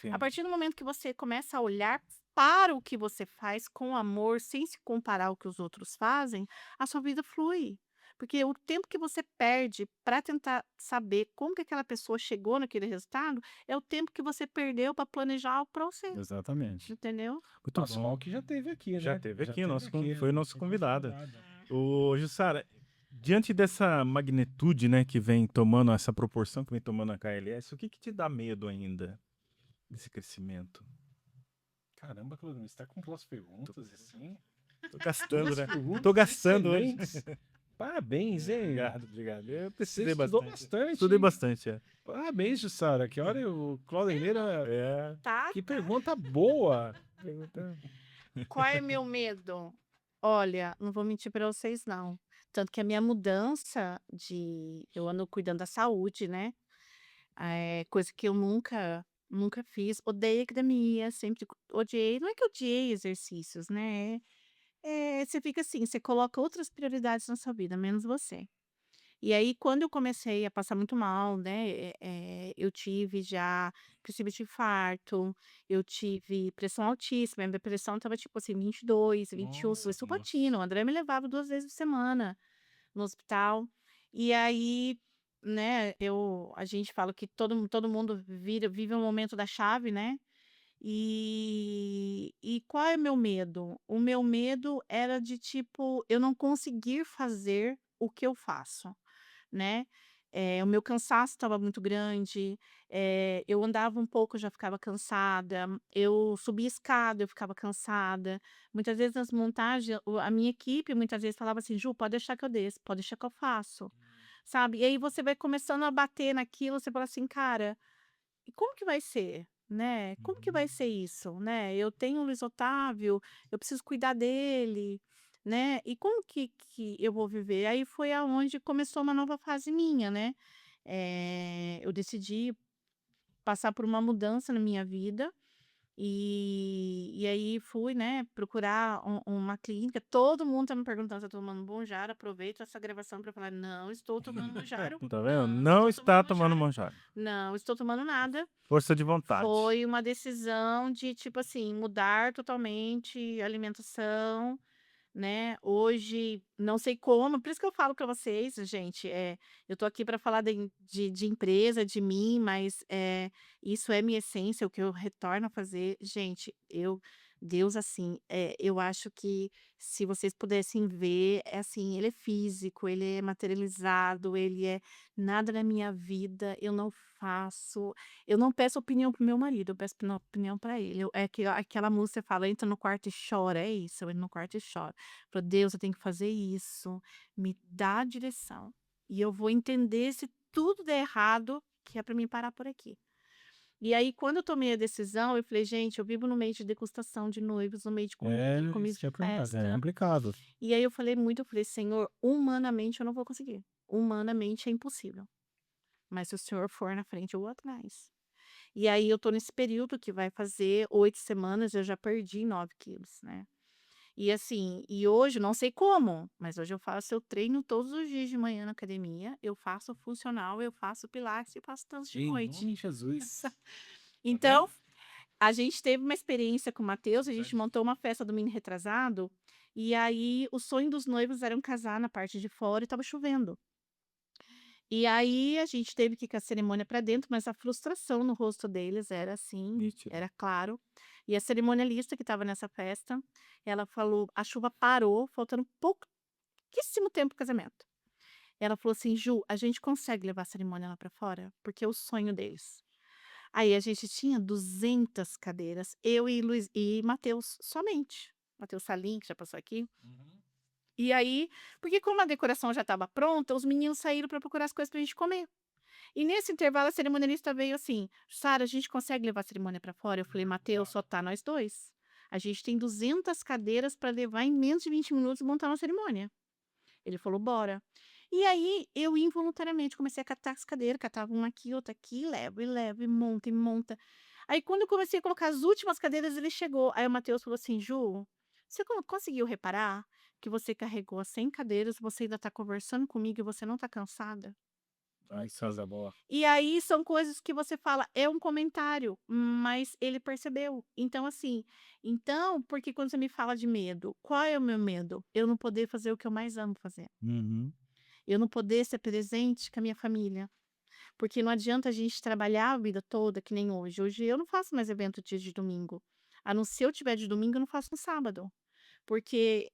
Sim. partir do momento que você começa a olhar para o que você faz com amor, sem se comparar ao que os outros fazem, a sua vida flui. Porque o tempo que você perde para tentar saber como que aquela pessoa chegou naquele resultado, é o tempo que você perdeu para planejar algo para você, Exatamente. entendeu? Muito Nosso bom. mal que já teve aqui, né? Já teve aqui, aqui, foi nosso foi convidado. convidado. Ô, Jussara, diante dessa magnitude, né, que vem tomando, essa proporção que vem tomando a KLS, o que que te dá medo ainda desse crescimento? Caramba, Claudemir, você tá com duas perguntas assim? Tô gastando, Duas né? perguntas Tô gastando hoje. excelentes. Parabéns, hein? Obrigado, obrigado. Eu Você precisei estudou bastante. bastante. Estudei Hein? bastante, é. Parabéns, Jussara. Que hora o Claudemir. É. Tá? Que pergunta boa. Pergunta- Qual é meu medo? Olha, não vou mentir para vocês, não. Tanto que a minha mudança eu ando cuidando da saúde, né? Coisa que eu nunca fiz. Odeio academia, sempre odiei. Não é que eu odiei exercícios, né? Você fica assim, você coloca outras prioridades na sua vida, menos você. E aí, quando eu comecei a passar muito mal, né, eu tive já princípio de infarto, eu tive pressão altíssima, minha pressão estava tipo assim 22, 21, Nossa, subastopatina, o André me levava 2 vezes por semana no hospital. E aí, né, a gente fala que todo mundo vive um momento da chave, né? E qual é o meu medo? O meu medo era de, tipo, eu não conseguir fazer o que eu faço, né. O meu cansaço estava muito grande, eu andava um pouco, eu já ficava cansada, eu subia escada, eu ficava cansada. Muitas vezes nas montagens, a minha equipe muitas vezes falava assim: "Ju, pode deixar que eu desço, pode deixar que eu faço", sabe. E aí você vai começando a bater naquilo, você fala assim: "Cara, e como que vai ser, né? Como que vai Uhum. ser isso, né? Eu tenho o Luiz Otávio, eu preciso cuidar dele, né? E como que eu vou viver?" Aí foi aonde começou uma nova fase minha, né? Eu decidi passar por uma mudança na minha vida e aí fui, né, procurar uma clínica. Todo mundo tá me perguntando se eu tô tomando Monjaro. Aproveito essa gravação para falar: "Não estou tomando Monjaro, Tá vendo? não Não estou tomando está tomando Monjaro, Monjaro. não estou tomando nada". Força de vontade. Foi uma decisão de, tipo assim, mudar totalmente a alimentação, né. Hoje, não sei como, por isso que eu falo para vocês, gente, eu tô aqui para falar de empresa, de mim, mas, isso é minha essência, o que eu retorno a fazer. Gente, Deus, assim, eu acho que se vocês pudessem ver, é assim, ele é físico, ele é materializado, ele é nada na minha vida eu não faço, eu não peço opinião pro meu marido, eu peço opinião para ele. Aquela música fala: "Entra no quarto e chora", é isso, eu entro no quarto e choro. Falou: "Deus, eu tenho que fazer isso, me dá a direção, e eu vou entender se tudo der errado, que é para mim parar por aqui". E aí, quando eu tomei a decisão, eu falei: "Gente, eu vivo no meio de degustação de noivos, no meio de comida Isso de que eu ia perguntar, é festa". complicado. E aí eu falei: "Senhor, humanamente eu não vou conseguir, humanamente é impossível, mas se o Senhor for na frente, eu vou atrás". E aí eu tô nesse período que vai fazer 8 semanas, eu já perdi 9 quilos, né. E assim, e hoje não sei como, mas hoje eu treino todos os dias de manhã na academia, eu faço funcional, eu faço pilates e faço dança de Em noite. nome de Jesus. Tá vendo? Então, a gente teve uma experiência com o Matheus, a gente montou uma festa domingo retrasado, e aí o sonho dos noivos era um casar na parte de fora e estava chovendo. E aí a gente teve que ir com a cerimônia para dentro, mas a frustração no rosto deles era assim, Nítido. era claro. E a cerimonialista que estava nessa festa, ela falou, a chuva parou, faltando pouquíssimo tempo para o casamento. Ela falou assim: "Ju, a gente consegue levar a cerimônia lá para fora? Porque é o sonho deles". Aí a gente tinha 200 cadeiras, eu e Luiz e Matheus somente. Matheus Salim, que já passou aqui. Uhum. E aí, porque como a decoração já estava pronta, os meninos saíram para procurar as coisas pra gente comer. E nesse intervalo a cerimonialista veio assim: "Sara, a gente consegue levar a cerimônia para fora?" Eu falei: "Matheus, só tá nós 2. A gente tem 200 cadeiras para levar em menos de 20 minutos e montar uma cerimônia". Ele falou: "Bora". E aí eu involuntariamente comecei a catar as cadeiras, catava uma aqui, outra aqui, e levo, e monta. Aí quando eu comecei a colocar as últimas cadeiras, ele chegou. Aí o Matheus falou assim: "Ju, você conseguiu reparar que você carregou as 100 cadeiras, você ainda tá conversando comigo e você não tá cansada?" Ai, que coisa boa. E aí são coisas que você fala, é um comentário, mas ele percebeu. Então assim, porque quando você me fala de medo, qual é o meu medo? Eu não poder fazer o que eu mais amo fazer. Uhum. Eu não poder ser presente com a minha família, porque não adianta a gente trabalhar a vida toda que nem hoje. Hoje eu não faço mais evento dia de domingo, a não ser eu tiver de domingo, eu não faço no sábado, porque,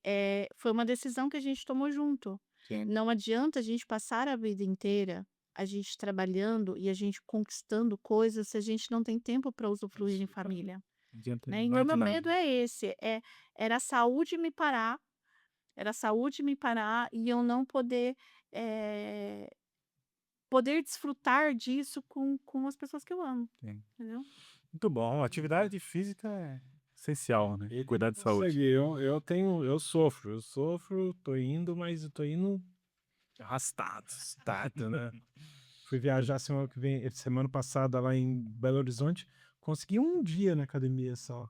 foi uma decisão que a gente tomou junto. Sim. Não adianta a gente passar a vida inteira, a gente trabalhando e a gente conquistando coisas, se a gente não tem tempo para usufruir em Desfrutar. família, Não adianta né. Então mais meu de nada. medo é esse, era a saúde me parar, e eu não poder, eh poder desfrutar disso com as pessoas que eu amo, Sim. entendeu? Muito bom. Atividade física é essencial, né? Ele Cuidar de saúde. consegue, eu sofro, tô indo, mas eu tô indo arrastado, né? Fui viajar semana passada lá em Belo Horizonte, consegui um dia na academia só,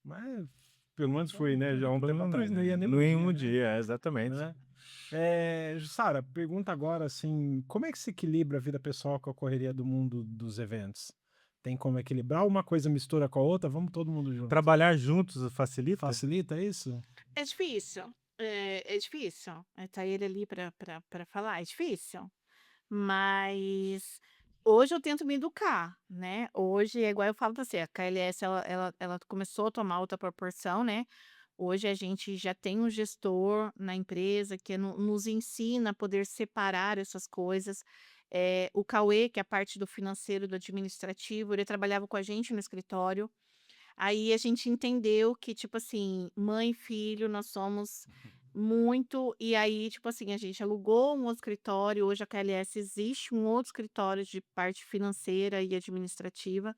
mas pelo menos foi, né, já há um tempo atrás não ia nem No um mesmo dia, né? dia, exatamente. Né? Sara, pergunta agora assim, como é que se equilibra a vida pessoal com a correria do mundo dos eventos? Tem como equilibrar? Uma coisa mistura com a outra? Vamos todo mundo junto. Trabalhar juntos facilita? Facilita isso? É difícil. É difícil, tá ele ali pra falar, é difícil. Mas hoje eu tento me educar, né, hoje é igual eu falo pra você, a KLS ela começou a tomar outra proporção, né, hoje a gente já tem um gestor na empresa que nos ensina a poder separar essas coisas. O Cauê, que é a parte do financeiro, do administrativo, ele trabalhava com a gente no escritório. Aí a gente entendeu que, tipo assim, mãe e filho, nós somos muito. E aí, tipo assim, a gente alugou um outro escritório. Hoje a KLS existe um outro escritório de parte financeira e administrativa.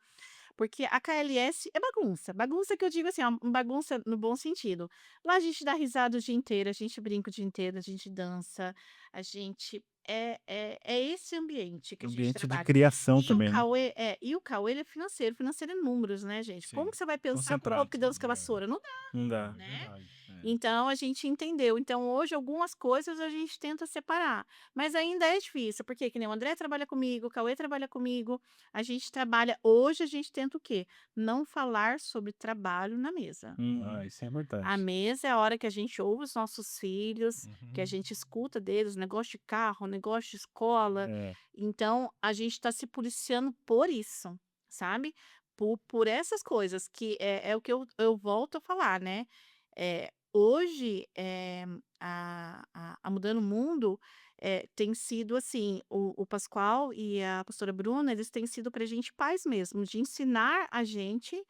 Porque a KLS é bagunça. Bagunça que eu digo assim, ó, bagunça no bom sentido. Lá a gente dá risada o dia inteiro, a gente brinca o dia inteiro, a gente dança, a gente. É esse ambiente que a gente Ambiente de trabalha. criação E o também, né? Cauê, e o Cauê ele é financeiro, financeiro é números, né, gente? Como Sim. que você vai pensar com o povo Concentrado. que dança com a vassoura? Não, Não dá. né? Verdade. Então a gente entendeu. Então hoje algumas coisas a gente tenta separar, mas ainda é difícil, porque que nem o André trabalha comigo, o Cauê trabalha comigo, a gente trabalha hoje a gente tenta o quê? Não falar sobre trabalho na mesa. Isso é A importante. mesa é a hora que a gente ouve os nossos filhos, que a Uhum. gente escuta deles, negócio de carro, negócio de escola. É. Então, a gente está se policiando por isso, sabe? Por essas coisas, que é o que eu volto a falar, né? Hoje, a Mudando o Mundo tem sido assim: o Pascoal e a pastora Bruna, eles têm sido para a gente pais mesmo, de ensinar a gente.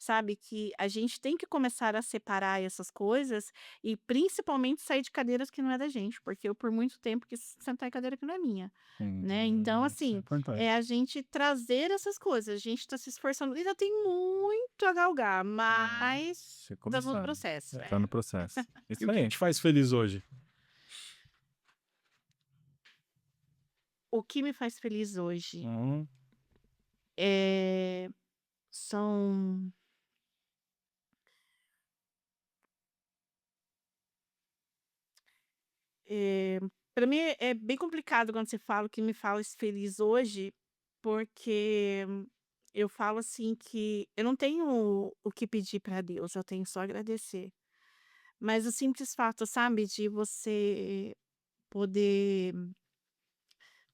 Sabe, que a gente tem que começar a separar essas coisas e principalmente sair de cadeiras que não é da gente, porque eu por muito tempo quis sentar em cadeira que não é minha, Sim. né. Então Isso é assim, é importante. a gente trazer essas coisas, a gente está se esforçando, ainda tem muito a galgar, mas Você estamos no começando. processo. Tá no processo. E Isso o que aí. te faz feliz hoje? O que me faz feliz hoje, Uhum. eh, são Eh, pra mim é bem complicado quando você fala o que me faz feliz hoje, porque eu falo assim que eu não tenho o que pedir para Deus, eu tenho só agradecer. Mas o simples fato, sabe, de você poder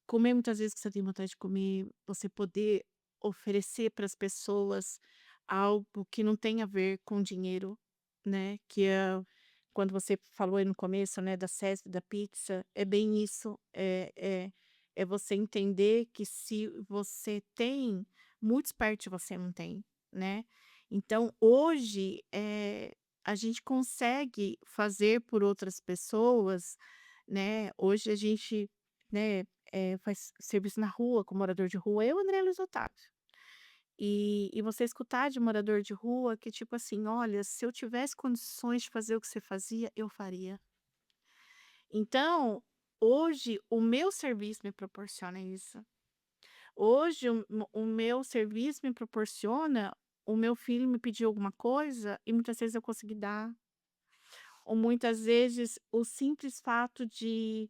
comer muitas vezes que você tem vontade de comer, você poder oferecer para as pessoas algo que não tem a ver com dinheiro, né, que é quando você falou aí no começo, né, da Cesta da pizza, é bem isso, é você entender que se você tem, muitos perto de você não tem, né. Então hoje, a gente consegue fazer por outras pessoas, né, hoje a gente, né, faz serviço na rua com morador de rua, eu, André Luiz Otávio. E você escutar de morador de rua que tipo assim: "Olha, se eu tivesse condições de fazer o que você fazia, eu faria". Então, hoje o meu serviço me proporciona isso. Hoje o meu serviço me proporciona o meu filho me pedir alguma coisa e muitas vezes eu consegui dar. Ou muitas vezes o simples fato de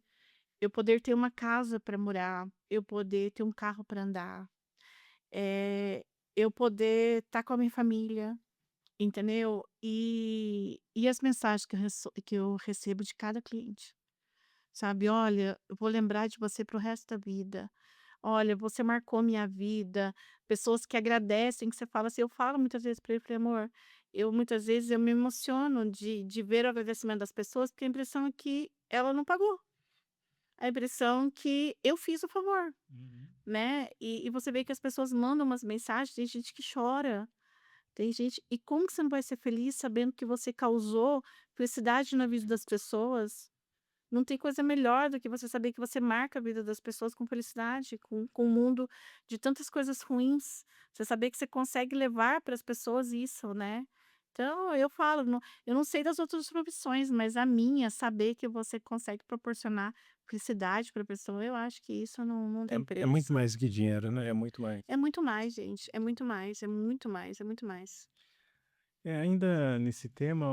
eu poder ter uma casa para morar, eu poder ter um carro para andar, eu poder estar com a minha família, entendeu? E as mensagens que eu recebo de cada cliente, sabe? Olha, eu vou lembrar de você para o resto da vida. Olha, você marcou minha vida. Pessoas que agradecem, que você fala assim, eu falo muitas vezes para ele, falei, amor, eu muitas vezes eu me emociono de ver o agradecimento das pessoas, porque a impressão é que ela não pagou. A impressão que eu fiz o favor, Uhum. né. E você vê que as pessoas mandam umas mensagens, tem gente que chora, tem gente e como que você não vai ser feliz sabendo que você causou felicidade na vida das pessoas? Não tem coisa melhor do que você saber que você marca a vida das pessoas com felicidade, com um mundo de tantas coisas ruins. Você saber que você consegue levar para as pessoas isso, né. Então eu falo, eu não sei das outras profissões, mas a minha, saber que você consegue proporcionar felicidade para a pessoa, eu acho que isso não tem É muito preço. mais que dinheiro, né? É muito mais. É muito mais, gente, é muito mais, é muito mais, é muito mais. Ainda nesse tema,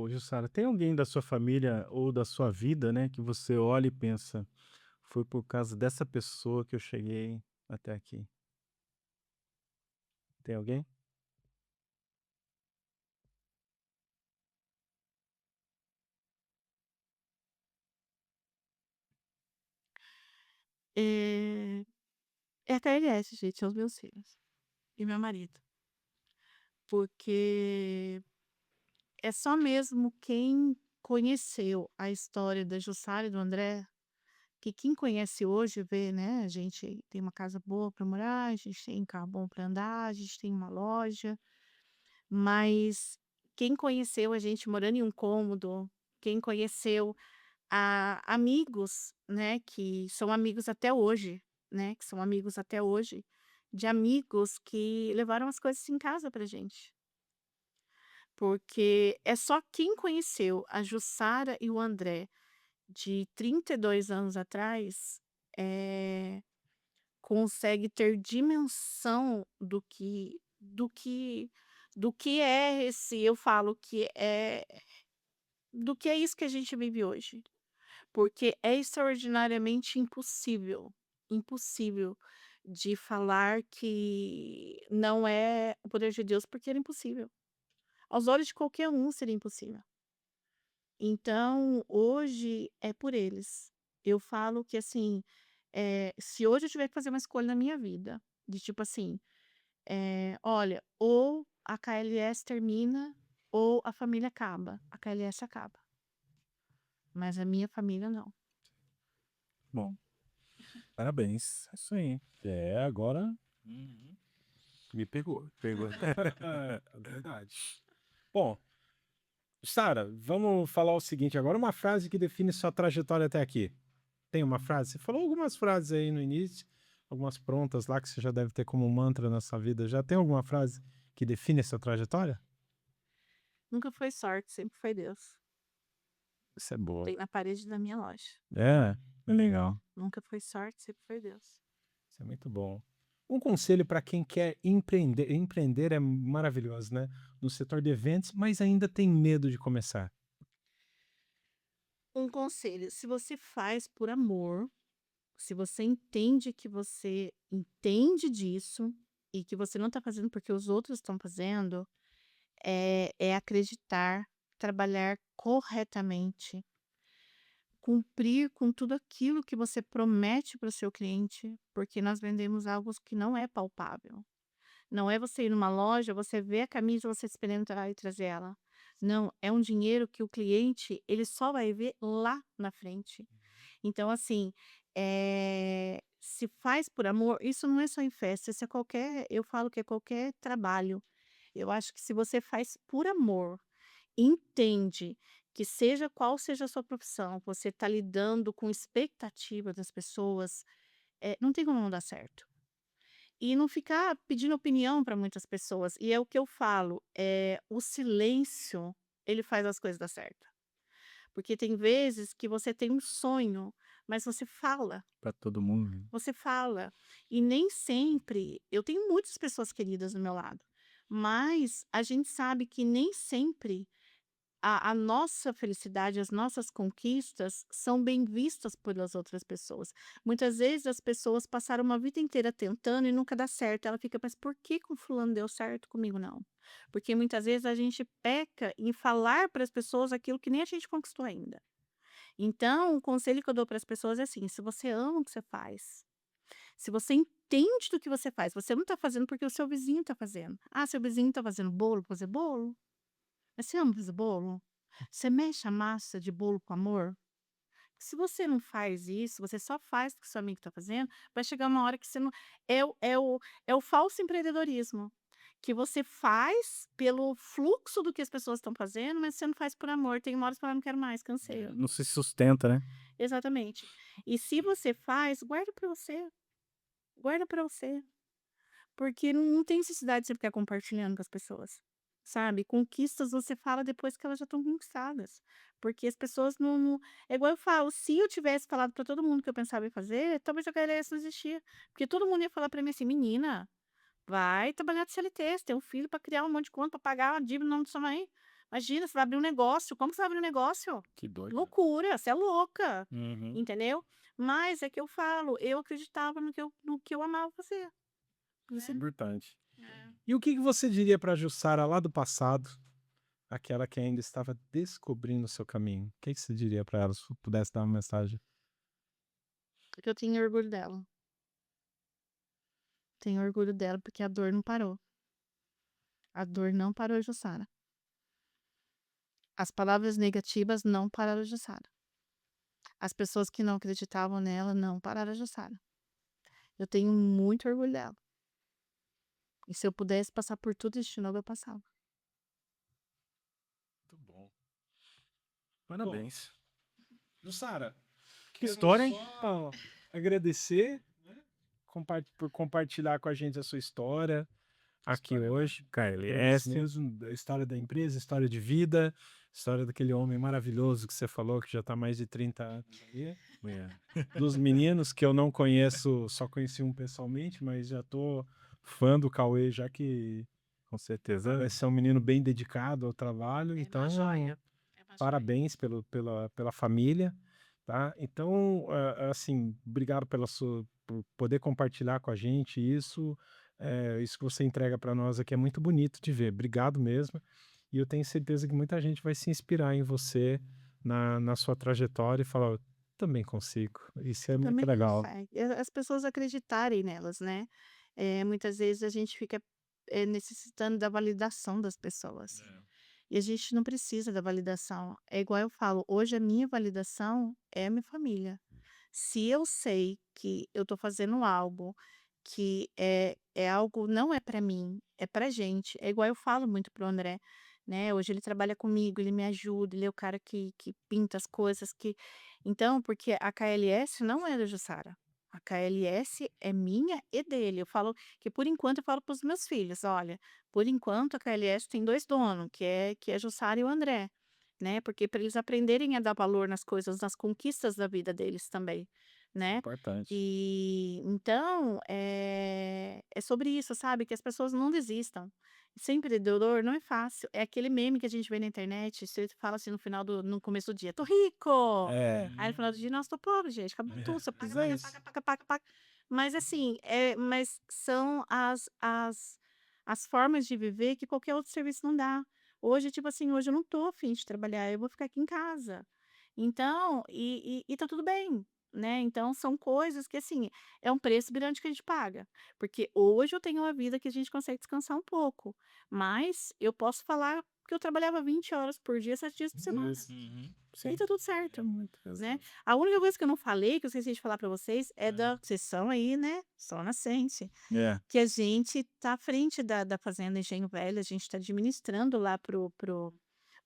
Jussara, tem alguém da sua família ou da sua vida, né, que você olha e pensa, foi por causa dessa pessoa que eu cheguei até aqui? Tem alguém? É, é a KLS, gente, são os meus filhos e meu marido. Porque é só mesmo quem conheceu a história da Jussara e do André, que quem conhece hoje vê, né? A gente tem uma casa boa para morar, a gente tem um carro bom para andar, a gente tem uma loja, mas quem conheceu a gente morando em um cômodo, quem conheceu amigos, né, que são amigos até hoje, né, que são amigos até hoje, de amigos que levaram as coisas em casa pra gente. Porque é só quem conheceu a Jussara e o André de 32 anos atrás, consegue ter dimensão do que é esse eu falo que é do que é isso que a gente vive hoje. Porque é extraordinariamente impossível, impossível de falar que não é o poder de Deus, porque era impossível. Aos olhos de qualquer um seria impossível. Então, hoje é por eles. Eu falo que assim, se hoje eu tiver que fazer uma escolha na minha vida, de tipo assim, olha, ou a KLS termina ou a família acaba. A KLS acaba, mas a minha família não. Bom, parabéns. É isso aí. Agora me pegou. É verdade. Bom, Sara, vamos falar o seguinte agora, uma frase que define sua trajetória até aqui. Tem uma frase? Você falou algumas frases aí no início, algumas prontas lá que você já deve ter como mantra na sua vida. Já tem alguma frase que define essa trajetória? Nunca foi sorte, sempre foi Deus. Isso é boa. Tem na parede da minha loja. É legal. Nunca foi sorte, sempre foi Deus. Isso é muito bom. Um conselho para quem quer empreender. Empreender é maravilhoso, né? No setor de eventos, mas ainda tem medo de começar. Um conselho, se você faz por amor, se você entende que você entende disso e que você não está fazendo porque os outros estão fazendo, é acreditar, trabalhar corretamente, cumprir com tudo aquilo que você promete para o seu cliente, porque nós vendemos algo que não é palpável. Não é você ir numa loja, você ver a camisa, você experimentar e trazer ela. Não, é um dinheiro que o cliente, ele só vai ver lá na frente. Então, assim, se faz por amor, isso não é só em festa, isso é qualquer, eu falo que é qualquer trabalho. Eu acho que se você faz por amor, entende que seja qual seja a sua profissão, você está lidando com expectativa das pessoas, não tem como não dar certo. E não ficar pedindo opinião para muitas pessoas. E é o que eu falo, o silêncio, ele faz as coisas dar certo. Porque tem vezes que você tem um sonho, mas Pra todo mundo. você fala. E nem sempre, eu tenho muitas pessoas queridas do meu lado, mas a gente sabe que nem sempre a nossa felicidade, as nossas conquistas são bem vistas pelas outras pessoas. Muitas vezes as pessoas passaram uma vida inteira tentando e nunca dá certo. Ela fica, mas por que com fulano deu certo, comigo não? Porque muitas vezes a gente peca em falar para as pessoas aquilo que nem a gente conquistou ainda. Então, o conselho que eu dou para as pessoas é assim: se você ama o que você faz, se você entende do que você faz, você não está fazendo porque o seu vizinho está fazendo. Ah, seu vizinho está fazendo bolo, fazer bolo? Mas você ama fazer bolo? Você mexe a massa de bolo com amor? Se você não faz isso, você só faz o que seu amigo está fazendo, vai chegar uma hora que você não. É o falso empreendedorismo. Que você faz pelo fluxo do que as pessoas estão fazendo, mas você não faz por amor. Tem uma hora que você fala, não quero mais, cansei. Não se sustenta, né? Exatamente. E se você faz, guarda para você. Guarda para você. Porque não tem necessidade de você ficar compartilhando com as pessoas, sabe? Conquistas você fala depois que elas já estão conquistadas. Porque as pessoas não. É igual eu falo, se eu tivesse falado para todo mundo que eu pensava em fazer, talvez a KLS não existia. Porque todo mundo ia falar para mim assim, menina, vai trabalhar de CLT, você tem um filho para criar um monte de conta, para pagar uma dívida no nome da sua mãe. Imagina, você vai abrir um negócio. Como você vai abrir um negócio? Que doido. Loucura, você é louca. Uhum. Entendeu? Mas é que eu falo, eu acreditava no que eu amava fazer. Isso é importante. E o que você diria para a Jussara lá do passado, aquela que ainda estava descobrindo o seu caminho? O que você diria para ela, se pudesse dar uma mensagem? Porque eu tenho orgulho dela. Tenho orgulho dela porque a dor não parou. A dor não parou, Jussara. As palavras negativas não pararam, Jussara. As pessoas que não acreditavam nela não pararam, Jussara. Eu tenho muito orgulho dela. E se eu pudesse passar por tudo isso de novo, eu passava. Muito bom. Parabéns. Jussara, Que quero história, hein? só agradecer, né, por compartilhar com a gente a sua história aqui História da hoje. KLS. Mesmo da história da empresa, história de vida, história daquele homem maravilhoso que você falou, que já está há mais de 30 anos aí. Dos meninos que eu não conheço, só conheci um pessoalmente, mas já tô fã do Cauê, já que Com certeza. vai ser um menino bem dedicado ao trabalho. Então, É parabéns pela família, tá? Então, assim, obrigado por poder compartilhar com a gente isso. Isso que você entrega para nós aqui é muito bonito de ver. Obrigado mesmo. E eu tenho certeza que muita gente vai se inspirar em você na sua trajetória e falar, eu também consigo. Isso é muito Também legal. consegue. As pessoas acreditarem nelas, né? Muitas vezes a gente fica necessitando da validação das pessoas. E a gente não precisa da validação. É igual eu falo, hoje a minha validação é a minha família. Se eu sei que eu tô fazendo algo que é algo, não é para mim, é pra gente. É igual eu falo muito pro André, né? Hoje ele trabalha comigo, ele me ajuda, ele é o cara que pinta as coisas, Então, porque a KLS não é da Jussara. A KLS é minha e dele. Eu falo que, por enquanto, eu falo pros meus filhos, olha, por enquanto a KLS tem 2 donos, que é a Jussara e o André, né? Porque para eles aprenderem a dar valor nas coisas, nas conquistas da vida deles também, né? Importante. E então, é sobre isso, sabe? Que as pessoas não desistam. Ser empreendedor não é fácil. É aquele meme que a gente vê na internet, você fala assim no começo do dia, tô rico! Aí no final do dia, nossa, tô pobre, gente, acabou tudo, você paga, isso. paga. Mas assim, mas são as formas de viver que qualquer outro serviço não dá. Hoje, tipo assim, hoje eu não tô a fim de trabalhar, eu vou ficar aqui em casa. Então, e tá tudo bem, né? Então, são coisas que, assim, é um preço grande que a gente paga. Porque hoje eu tenho uma vida que a gente consegue descansar um pouco. Mas eu posso falar que eu trabalhava 20 horas por dia, 7 dias por semana. E tá tudo certo, né? A única coisa que eu não falei, que eu esqueci de falar pra vocês, é da sessão aí, né? Sol Nascente. É. Que a gente tá à frente da Fazenda Engenho Velho, a gente tá administrando lá pro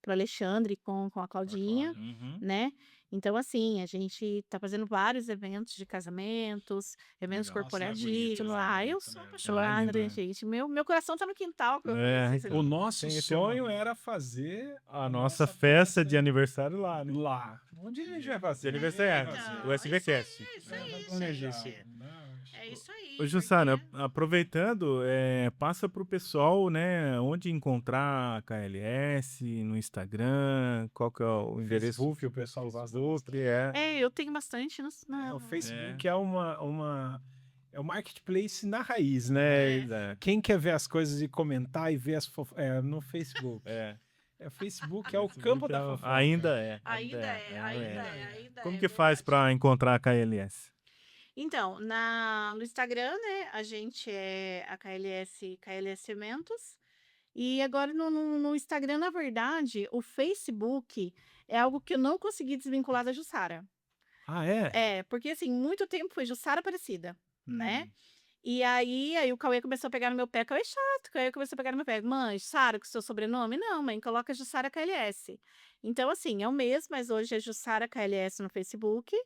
Alexandre com a Claudinha, né? Então, assim, a gente tá fazendo vários eventos de casamentos, eventos Legal. Nossa, é bonito corporativos. lá, Eu bonito, sou né? apaixonada, lindo, né? gente. Meu coração tá no quintal. Que eu falei É, pra vocês. O nosso Tem sonho era fazer a nossa festa de aniversário lá, né? lá. Onde a gente vai fazer? De aniversário, Então, o SVCast. Isso aí, gente. É isso aí. Ô, Jussara, porque- aproveitando, passa pro pessoal, né, onde encontrar a KLS, no Instagram, qual que é o endereço? Facebook, o pessoal vazou. eu tenho bastante O Facebook é o marketplace na raiz, né? Quem quer ver as coisas e comentar e ver no Facebook. O Facebook é o campo da fofoca. Ainda é. Como que faz para encontrar a KLS? Então, no Instagram, né, a gente é a KLS Eventos. E agora no Instagram, na verdade, o Facebook é algo que eu não consegui desvincular da Jussara. Ah, é? Porque assim, muito tempo foi Jussara Aparecida, né? E aí o Cauê começou a pegar no meu pé, Cauê é chato, o Cauê começou a pegar no meu pé. Mãe, Sara, com seu sobrenome? Não, mãe, coloca Jussara KLS. Então, assim, é o mesmo, mas hoje é Jussara KLS no Facebook,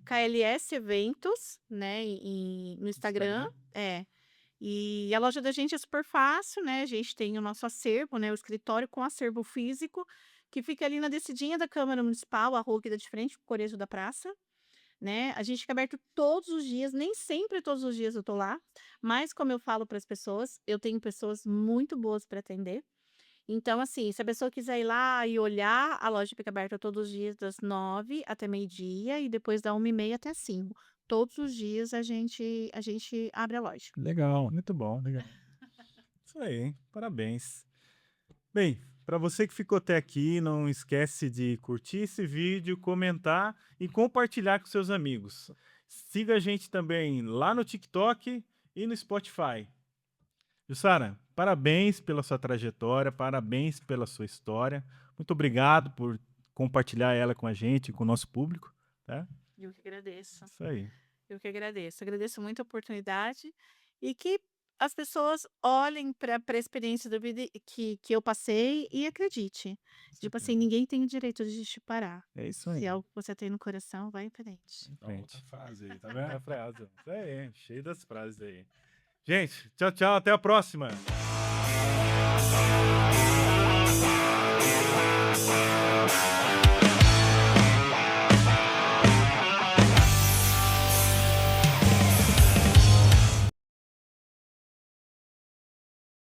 KLS Eventos, né, no Instagram. E a loja da gente é super fácil, né? A gente tem o nosso acervo, né? O escritório com acervo físico, que fica ali na descidinha da Câmara Municipal, a rua aqui da de frente, o Corejo da Praça, né? A gente fica aberto todos os dias, nem sempre todos os dias eu tô lá, mas como eu falo para as pessoas, eu tenho pessoas muito boas para atender. Então, assim, se a pessoa quiser ir lá e olhar, a loja fica aberta todos os dias das 9 até meio-dia e depois da 1h30 até 5. Todos os dias a gente abre a loja. Legal. Muito bom, legal. Isso aí, hein? Parabéns. Bem, para você que ficou até aqui, não esquece de curtir esse vídeo, comentar e compartilhar com seus amigos. Siga a gente também lá no TikTok e no Spotify. Jussara, parabéns pela sua trajetória, parabéns pela sua história. Muito obrigado por compartilhar ela com a gente, com o nosso público. Tá? Eu que agradeço. Isso aí. Eu que agradeço. Agradeço muito a oportunidade e que as pessoas olhem para a experiência da vida que eu passei e acredite. Tipo assim, ninguém tem o direito de te parar. É isso aí. Se é algo que você tem no coração, vai em frente. Em frente. Outra frase aí, tá É vendo? a frase. Isso aí, cheio das frases aí. Gente, tchau, tchau, até a próxima.